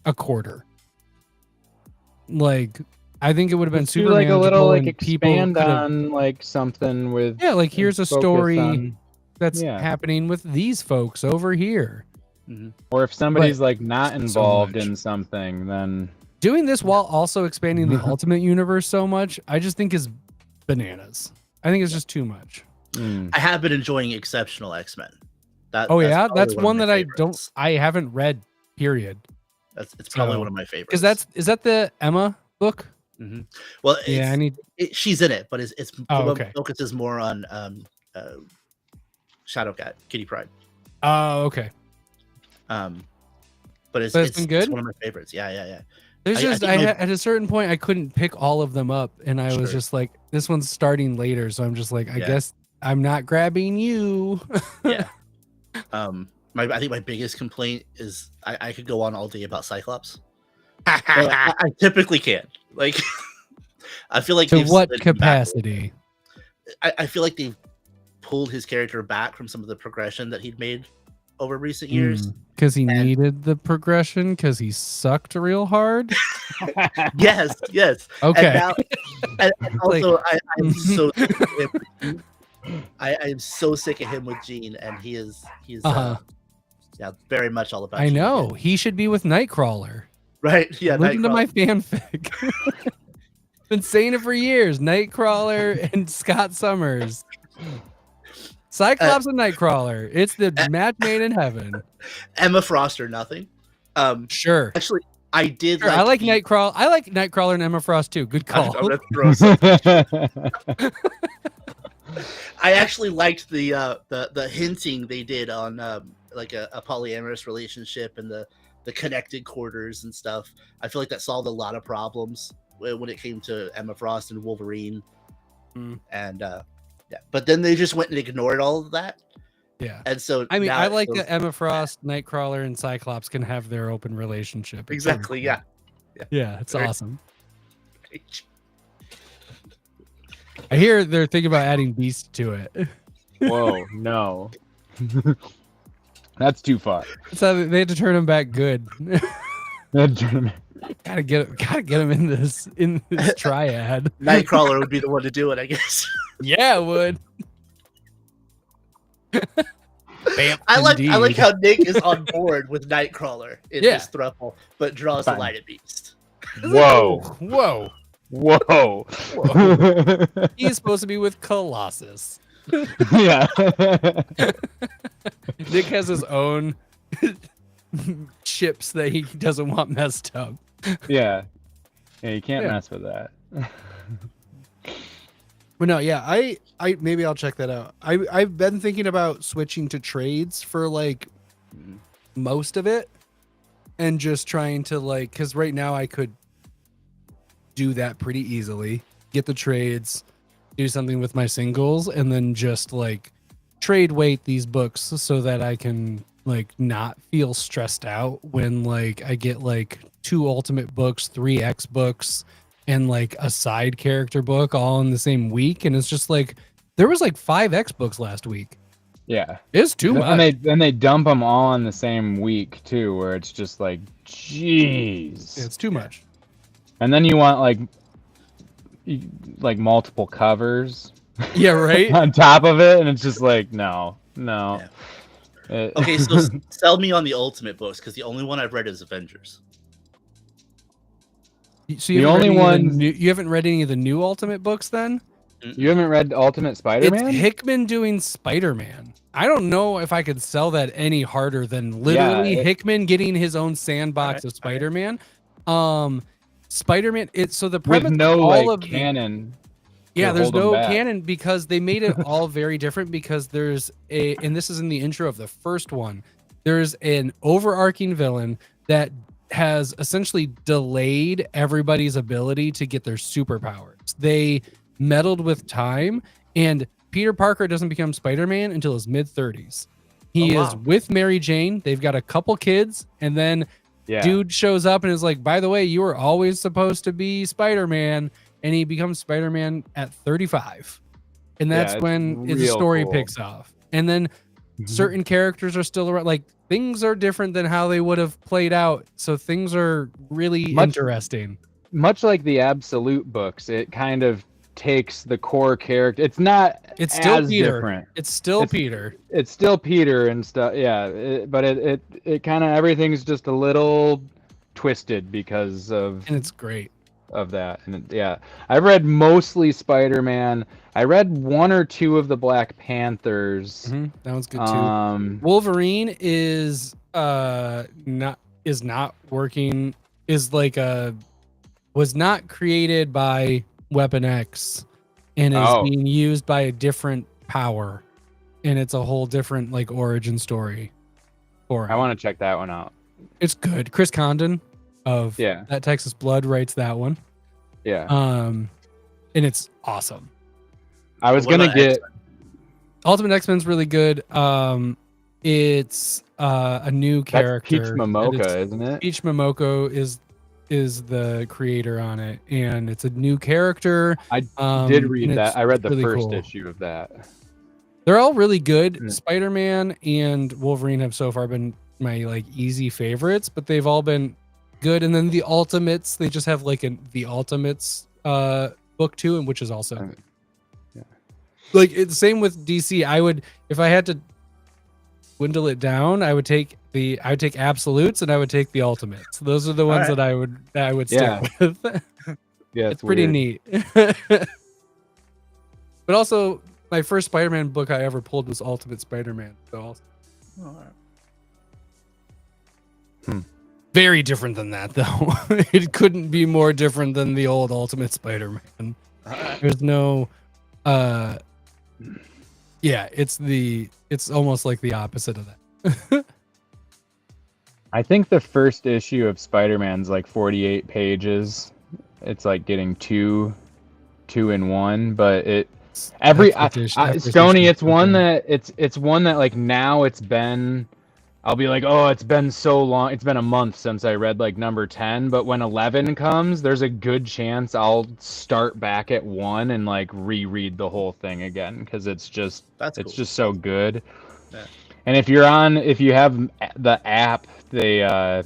Speaker 1: a quarter. Like I think it would have been
Speaker 3: Let's do
Speaker 1: super
Speaker 3: like a little
Speaker 1: manageable
Speaker 3: like
Speaker 1: and people
Speaker 3: expand
Speaker 1: could've-
Speaker 3: on like something with
Speaker 1: Yeah, like here's a
Speaker 3: focus
Speaker 1: story
Speaker 3: on-
Speaker 1: that's
Speaker 3: yeah.
Speaker 1: happening with these folks over here.
Speaker 3: or if somebody's like not
Speaker 1: so
Speaker 3: involved
Speaker 1: much.
Speaker 3: in something, then
Speaker 1: Doing this while also expanding the Ultimate Universe so much, I just think is bananas. I think it's just too much.
Speaker 2: I have been enjoying Exceptional X-Men.
Speaker 1: Oh yeah,
Speaker 2: probably
Speaker 1: that's
Speaker 2: of
Speaker 1: one
Speaker 2: my
Speaker 1: that
Speaker 2: favorites.
Speaker 1: I haven't read. Period.
Speaker 2: It's probably
Speaker 1: So-
Speaker 2: one of my favorites.
Speaker 1: Because is that the Emma book?
Speaker 2: well,
Speaker 1: Yeah, I need.
Speaker 2: she's in it, but it's
Speaker 1: Oh, okay.
Speaker 2: focuses more on Shadowcat, Kitty Pryde.
Speaker 1: Oh, okay.
Speaker 2: But it's,
Speaker 1: But it's been good?
Speaker 2: it's one of my favorites. Yeah.
Speaker 1: There's
Speaker 2: I
Speaker 1: just
Speaker 2: think my-
Speaker 1: at a certain point I couldn't pick all of them up, and I was
Speaker 2: Sure.
Speaker 1: just like, this one's starting later, so I'm just like, I
Speaker 2: Yeah.
Speaker 1: guess I'm not grabbing you.
Speaker 2: Yeah. I think my biggest complaint is I could go on all day about Cyclops. But I typically can't. Like, I feel like
Speaker 1: To
Speaker 2: they've
Speaker 1: what
Speaker 2: slid him back.
Speaker 1: capacity?
Speaker 2: I feel like they've pulled his character back from some of the progression that he'd made over recent years.
Speaker 1: Because he
Speaker 2: And-
Speaker 1: needed the progression because he sucked real hard.
Speaker 2: Yes.
Speaker 1: Okay.
Speaker 2: And, now, and also, I'm so sick of him with Jean. I am so sick of him with Jean, and he's yeah, very much all about.
Speaker 1: I
Speaker 2: Jean.
Speaker 1: know. He should be with Nightcrawler.
Speaker 2: Right? Yeah.
Speaker 1: Listen to
Speaker 2: Nightcrawler.
Speaker 1: my fanfic. Been saying it for years. Nightcrawler and Scott Summers. Cyclops and Nightcrawler. It's the match made in heaven.
Speaker 2: Emma Frost or nothing.
Speaker 1: Sure.
Speaker 2: Actually, I did.
Speaker 1: Sure, I like Nightcrawler. I like Nightcrawler and Emma Frost too. Good
Speaker 2: I'm
Speaker 1: call.
Speaker 2: gonna throw some- I actually liked the hinting they did on like a polyamorous relationship and the connected quarters and stuff. I feel like that solved a lot of problems when it came to Emma Frost and Wolverine. And yeah, but then they just went and ignored all of that.
Speaker 1: Yeah.
Speaker 2: And so
Speaker 1: I mean,
Speaker 2: now
Speaker 1: I
Speaker 2: it
Speaker 1: like
Speaker 2: feels-
Speaker 1: that Emma Frost, Nightcrawler, and Cyclops can have their open relationship. It's really
Speaker 2: Exactly.
Speaker 1: cool.
Speaker 2: Yeah.
Speaker 1: Yeah, it's
Speaker 2: Very-
Speaker 1: awesome. I hear they're thinking about adding Beast to it.
Speaker 3: Whoa, no. That's too far.
Speaker 1: So they had to turn him back good. gotta get him in this triad.
Speaker 2: Nightcrawler would be the one to do it, I guess.
Speaker 1: Yeah, it would. Bam,
Speaker 2: I like
Speaker 1: indeed.
Speaker 2: how Nick is on board with Nightcrawler in
Speaker 1: Yeah.
Speaker 2: this throuple, but draws the
Speaker 3: Fine.
Speaker 2: line at Beast.
Speaker 3: Whoa.
Speaker 1: Whoa.
Speaker 3: Whoa.
Speaker 1: He's supposed to be with Colossus.
Speaker 3: Yeah.
Speaker 1: Nick has his own chips that he doesn't want messed up.
Speaker 3: Yeah. Yeah, you can't
Speaker 1: Yeah.
Speaker 3: mess with that.
Speaker 1: But no, yeah, I maybe I'll check that out. I've been thinking about switching to trades for like most of it, and just trying to like, because right now I could do that pretty easily, get the trades, do something with my singles, and then just like trade weight these books so that I can like not feel stressed out when like I get like 2 ultimate books, 3 X books, and like a side character book all in the same week. And it's just like there was like 5 X books last week.
Speaker 3: Yeah,
Speaker 1: It's too much.
Speaker 3: And they dump them all in the same week too, where it's just like, jeez,
Speaker 1: It's too much.
Speaker 3: and then you want like multiple covers
Speaker 1: Yeah, right.
Speaker 3: on top of it, and it's just like no.
Speaker 2: Okay, so sell me on the Ultimate books, because the only one I've read is Avengers.
Speaker 1: So you
Speaker 3: The
Speaker 1: haven't
Speaker 3: only
Speaker 1: read any of the
Speaker 3: one-
Speaker 1: new, you haven't read any of the new Ultimate books then?
Speaker 3: You haven't read Ultimate Spider-Man?
Speaker 1: It's Hickman doing Spider-Man. I don't know if I could sell that any harder than literally Hickman getting his own sandbox of Spider-Man. Spider-Man. It's so the premise
Speaker 3: with no
Speaker 1: of all
Speaker 3: like
Speaker 1: of
Speaker 3: canon.
Speaker 1: yeah, there's
Speaker 3: hold 'em
Speaker 1: no
Speaker 3: back.
Speaker 1: canon because they made it all very different because there's and this is in the intro of the first one. There's an overarching villain that has essentially delayed everybody's ability to get their superpowers. They meddled with time, and Peter Parker doesn't become Spider-Man until his mid-30s. He is with Mary Jane. They've got a couple kids, and then dude shows up and is like, by the way, you were always supposed to be Spider-Man, and he becomes Spider-Man at 35. And that's when the story picks off. And then certain characters are still around. Like, things are different than how they would have played out. So things are really interesting.
Speaker 3: Much like the Absolute books, it kind of takes the core character. It's still
Speaker 1: Peter.
Speaker 3: Different.
Speaker 1: It's still Peter.
Speaker 3: It's still Peter and stuff. Yeah, but it kind of everything's just a little twisted because of,
Speaker 1: and it's great
Speaker 3: of that. And I've read mostly Spider-Man. I read 1 or 2 of the Black Panthers.
Speaker 1: That was good too. Wolverine is not working. Was not created by Weapon X, and is being used by a different power, and it's a whole different like origin story for him.
Speaker 3: I want to check that one out.
Speaker 1: It's good. Chris Condon of That Texas Blood writes that one. And it's awesome.
Speaker 3: I was gonna get
Speaker 1: Ultimate X-Men's really good. It's a new character.
Speaker 3: That's Peach Momoko, isn't it?
Speaker 1: Peach Momoko is the creator on it, and it's a new character.
Speaker 3: I did read that. I read the
Speaker 1: really
Speaker 3: first
Speaker 1: cool.
Speaker 3: issue of that.
Speaker 1: They're all really good. Spider-Man and Wolverine have so far been my like easy favorites, but they've all been good. And then the Ultimates, they just have like the Ultimates book too, and which is also like it's same with DC. I would, if I had to dwindle it down, I would take Absolutes and I would take the Ultimates. Those are the ones that I would stick with. It's pretty neat. But also, my first Spider-Man book I ever pulled was Ultimate Spider-Man. So very different than that, though. It couldn't be more different than the old Ultimate Spider-Man. There's no, it's almost like the opposite of that.
Speaker 3: I think the first issue of Spider-Man's like 48 pages. It's like getting two in one, but Stonie, it's one that like now it's been, I'll be like, oh, it's been so long. It's been a month since I read like number 10, but when 11 comes, there's a good chance I'll start back at 1 and like reread the whole thing again because it's just just so good. Yeah. And if you have the app, they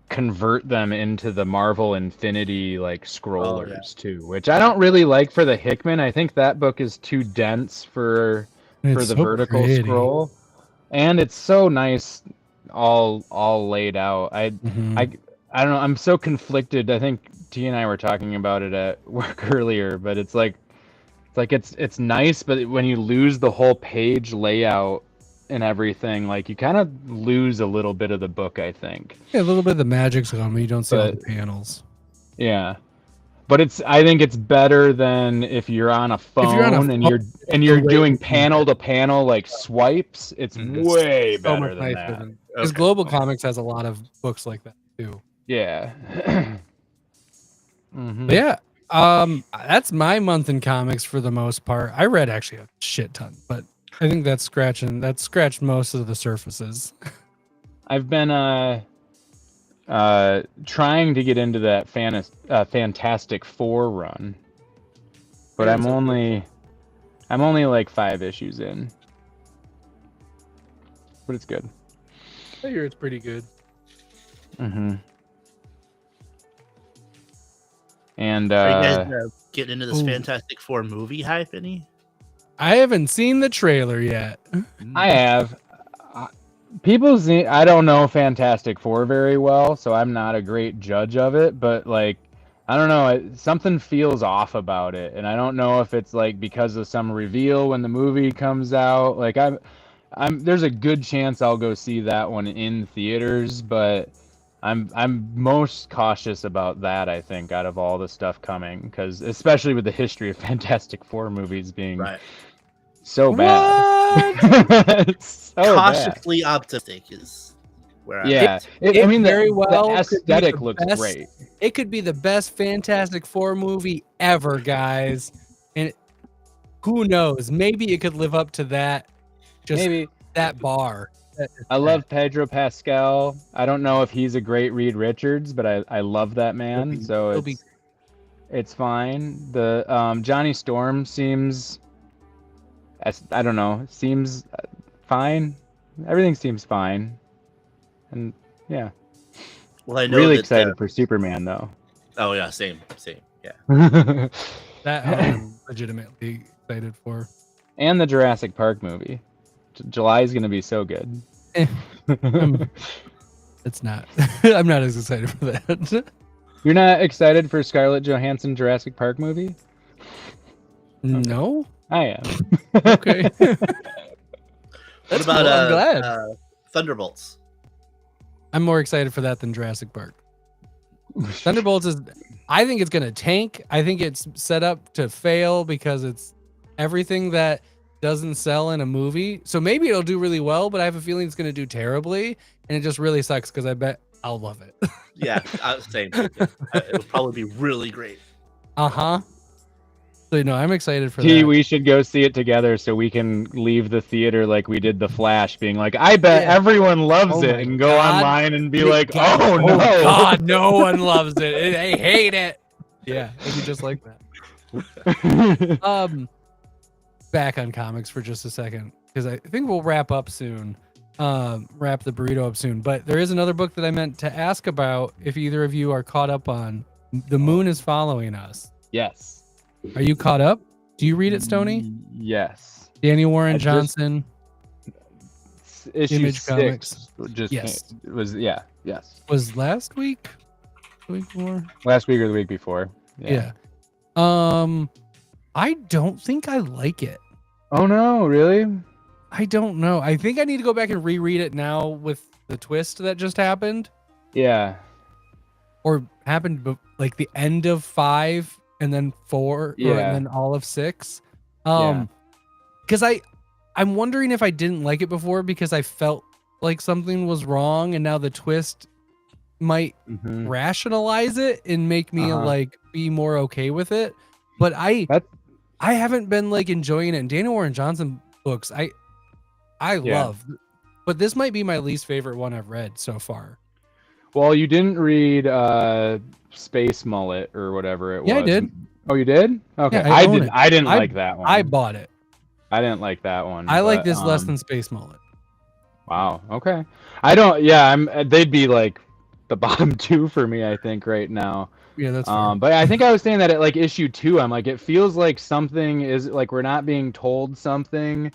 Speaker 3: convert them into the Marvel Infinity like scrollers too, which I don't really like for the Hickman. I think that book is too dense for the
Speaker 1: so
Speaker 3: vertical scroll. And it's so nice, all laid out. I don't know. I'm so conflicted. I think T and I were talking about it at work earlier, but it's nice, but when you lose the whole page layout and everything, like you kind of lose a little bit of the book. I think.
Speaker 1: Yeah, a little bit of the magic's gone when you don't see all the panels.
Speaker 3: Yeah, But I think it's better than if you're on a phone,
Speaker 1: you're on a
Speaker 3: and
Speaker 1: phone,
Speaker 3: you're
Speaker 2: way
Speaker 3: doing
Speaker 2: to do
Speaker 3: panel to panel like swipes. It's way
Speaker 1: so
Speaker 3: better
Speaker 1: much
Speaker 3: than
Speaker 1: nicer
Speaker 3: that.
Speaker 1: because Global Comics has a lot of books like that too.
Speaker 3: Yeah.
Speaker 1: But yeah, that's my month in comics for the most part. I read actually a shit ton, but I think that's scratched most of the surfaces.
Speaker 3: I've been trying to get into that Fantastic Four run, but
Speaker 2: Yeah,
Speaker 3: I'm only like 5 issues in. But it's good.
Speaker 1: I hear it's pretty good.
Speaker 3: And
Speaker 2: Are you guys getting into this Fantastic Four movie hype any?
Speaker 1: I haven't seen the trailer yet.
Speaker 3: I have. I don't know Fantastic Four very well, so I'm not a great judge of it, but like, I don't know, something feels off about it, and I don't know if it's like because of some reveal when the movie comes out. Like, there's a good chance I'll go see that one in theaters, but I'm most cautious about that, I think, out of all the stuff coming, because especially with the history of Fantastic Four movies being so bad. So
Speaker 2: cautiously optimistic is where I'm at.
Speaker 3: I mean,
Speaker 1: very
Speaker 3: the
Speaker 1: well
Speaker 3: aesthetic looks great.
Speaker 1: It could be the best Fantastic Four movie ever, guys. And who knows? Maybe it could live up to that. Maybe that bar.
Speaker 3: I love Pedro Pascal. I don't know if he's a great Reed Richards, but I love that man. It's fine. The Johnny Storm seems, I don't know, seems fine. Everything seems fine, and yeah.
Speaker 2: Well, I know
Speaker 3: really excited for Superman though.
Speaker 2: Oh yeah, same. Yeah.
Speaker 1: That I'm legitimately excited for.
Speaker 3: And the Jurassic Park movie. July is going to be so good.
Speaker 1: It's not. I'm not as excited for that.
Speaker 3: You're not excited for Scarlett Johansson Jurassic Park movie?
Speaker 1: No,
Speaker 3: I am.
Speaker 1: Okay.
Speaker 2: What about
Speaker 1: cool. I'm glad.
Speaker 2: Thunderbolts?
Speaker 1: I'm more excited for that than Jurassic Park. Thunderbolts is. I think it's gonna tank. I think it's set up to fail because it's everything that doesn't sell in a movie. So maybe it'll do really well, but I have a feeling it's gonna do terribly, and it just really sucks because I bet I'll love it.
Speaker 2: Yeah, same. It'll probably be really great.
Speaker 1: So I'm excited for that.
Speaker 3: We should go see it together so we can leave the theater like we did The Flash, being like, I bet everyone loves it, and go online and be like, oh no,
Speaker 1: God, no one loves it. They hate it. Yeah, it'd be just like that. Back on comics for just a second, because I think we'll wrap up soon. Wrap the burrito up soon. But there is another book that I meant to ask about if either of you are caught up on. The Moon is Following Us.
Speaker 3: Yes.
Speaker 1: Are you caught up? Do you read it, Stonie?
Speaker 3: Yes.
Speaker 1: Danny Warren Johnson.
Speaker 3: Issue
Speaker 1: Image
Speaker 3: 6
Speaker 1: Comics.
Speaker 3: Yes.
Speaker 1: Was last week? The week before?
Speaker 3: Last week or the week before.
Speaker 1: Yeah. I don't think I like it.
Speaker 3: Oh no, really?
Speaker 1: I don't know. I think I need to go back and reread it now with the twist that just happened.
Speaker 3: Yeah.
Speaker 1: Or happened like the end of 5 and then 4 and then all of 6. Because I'm wondering if I didn't like it before because I felt like something was wrong, and now the twist might rationalize it and make me like be more okay with it. But I haven't been like enjoying it. And Daniel Warren Johnson books I love, but this might be my least favorite one I've read so far.
Speaker 3: Well, you didn't read Space Mullet or whatever it was.
Speaker 1: Yeah, I did.
Speaker 3: Oh, you did? Okay.
Speaker 1: Yeah,
Speaker 3: I didn't like that one.
Speaker 1: I bought it.
Speaker 3: I didn't like that one.
Speaker 1: I like this less than Space Mullet.
Speaker 3: Wow. Okay. I don't. Yeah. They'd be like the bottom 2 for me, I think, right now.
Speaker 1: Yeah, that's fair.
Speaker 3: But I think I was saying that at like issue 2, I'm like, it feels like something is like we're not being told something,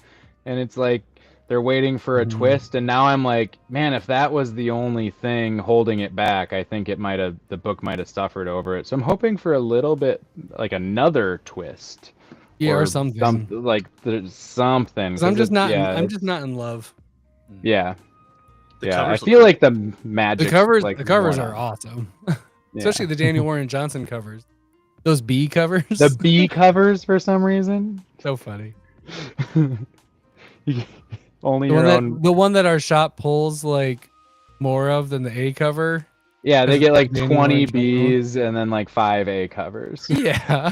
Speaker 3: and it's like they're waiting for a twist. And now I'm like, man, if that was the only thing holding it back, I think the book might have suffered over it. So I'm hoping for a little bit like another twist.
Speaker 1: Yeah, or something.
Speaker 3: Like there's something.
Speaker 1: I'm just not in love.
Speaker 3: Yeah. I feel like the magic.
Speaker 1: The covers are awesome. Especially the Daniel Warren Johnson covers. Those B covers.
Speaker 3: The B covers for some reason.
Speaker 1: So funny.
Speaker 3: Only
Speaker 1: The
Speaker 3: your
Speaker 1: one,
Speaker 3: own.
Speaker 1: the one that our shop pulls like more of than the A cover.
Speaker 3: Yeah, they get like
Speaker 1: Danny
Speaker 3: 20
Speaker 1: Orange
Speaker 3: Bs and then like 5 A covers.
Speaker 1: Yeah.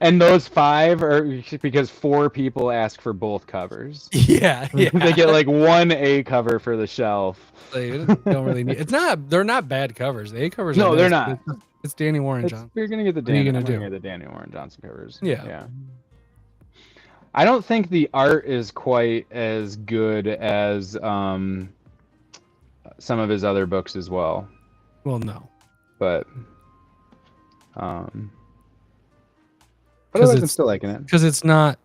Speaker 3: And those 5 are because 4 people ask for both covers.
Speaker 1: Yeah.
Speaker 3: They get like 1 A cover for the shelf.
Speaker 1: They don't really need. It's not. They're not bad covers. The A covers.
Speaker 3: No,
Speaker 1: are
Speaker 3: they're
Speaker 1: nice,
Speaker 3: not.
Speaker 1: but it's Danny Warren Johnson.
Speaker 3: You're gonna get the
Speaker 1: What are you
Speaker 3: Danny.
Speaker 1: gonna do?
Speaker 3: Get the Danny Warren Johnson covers.
Speaker 1: Yeah.
Speaker 3: I don't think the art is quite as good as some of his other books as well.
Speaker 1: Well, no.
Speaker 3: But otherwise I'm still liking it.
Speaker 1: Because it's not.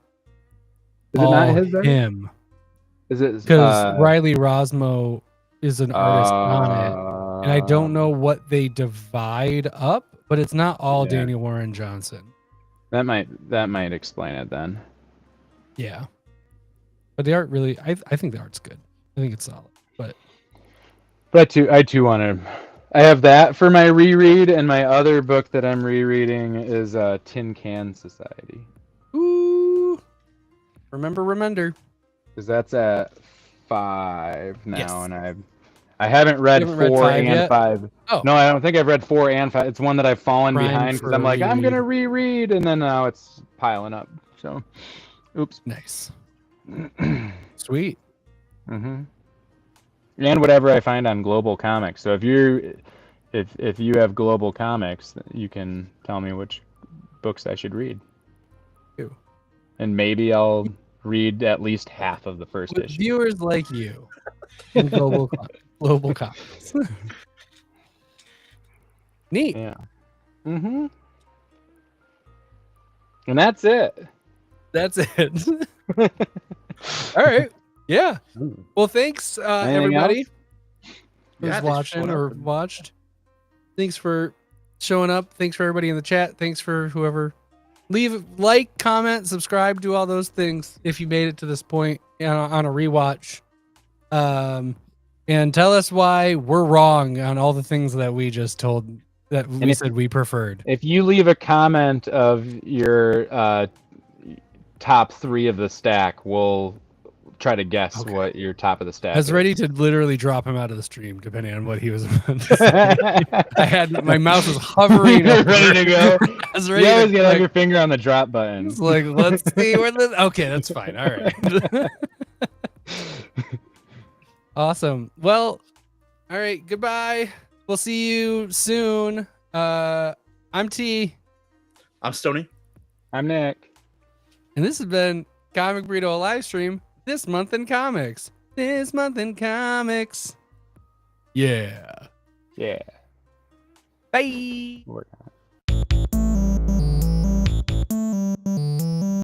Speaker 3: Is it not his art?
Speaker 1: him?
Speaker 3: Is it
Speaker 1: Because Riley Rosmo is an artist on it, and I don't know what they divide up, but it's not all
Speaker 3: Yeah.
Speaker 1: Danny Warren Johnson.
Speaker 3: That might explain it then.
Speaker 1: Yeah, but the art really, I think the art's good. I think it's solid. But
Speaker 3: I too want to. I have that for my reread, and my other book that I'm rereading is Tin Can Society.
Speaker 1: ooh, remember.
Speaker 3: Because that's at 5 now,
Speaker 1: Yes.
Speaker 3: and I haven't read
Speaker 1: You haven't read
Speaker 3: 4
Speaker 1: 5
Speaker 3: and
Speaker 1: yet?
Speaker 3: 5.
Speaker 1: Oh.
Speaker 3: No, I don't think I've read 4 and 5. It's one that I've fallen
Speaker 1: Prime
Speaker 3: behind because
Speaker 1: for
Speaker 3: I'm like, I'm
Speaker 1: reread.
Speaker 3: gonna reread, and then now it's piling up. So, oops.
Speaker 1: Nice, sweet.
Speaker 3: Mm-hmm. And whatever I find on Global Comics. So if you have Global Comics, you can tell me which books I should read.
Speaker 1: Ew.
Speaker 3: And maybe I'll read at least half of the first
Speaker 1: With
Speaker 3: issue.
Speaker 1: viewers like you, in global comics. Neat.
Speaker 3: Yeah. Mm-hmm. And that's it.
Speaker 1: That's it. All right. Yeah. Well, thanks,
Speaker 3: Anything
Speaker 1: everybody
Speaker 3: else?
Speaker 1: who's
Speaker 2: Yeah, thanks for
Speaker 1: watching
Speaker 2: showing
Speaker 1: or
Speaker 2: up.
Speaker 1: watched. Thanks for showing up. Thanks for everybody in the chat. Thanks for whoever. Leave like, comment, subscribe, do all those things if you made it to this point on a rewatch. And tell us why we're wrong on all the things that we just told that we said we preferred.
Speaker 3: If you leave a comment of your top 3 of the stack, we'll try to guess what your top of the stack
Speaker 1: I was
Speaker 3: is.
Speaker 1: ready to literally drop him out of the stream, depending on what he was about to say. I had my mouse was hovering,
Speaker 3: ready to go.
Speaker 1: I was ready
Speaker 3: You always
Speaker 1: to,
Speaker 3: get like, your finger on the drop button.
Speaker 1: it's like, let's see where this. Okay, that's fine. All right. Awesome. Well, all right. Goodbye. We'll see you soon. I'm T,
Speaker 2: I'm Stonie.
Speaker 3: I'm Nick.
Speaker 1: and this has been Comic Burrito live stream. This month in comics. This month in comics. Yeah.
Speaker 3: Yeah.
Speaker 1: Bye.
Speaker 3: Work on it.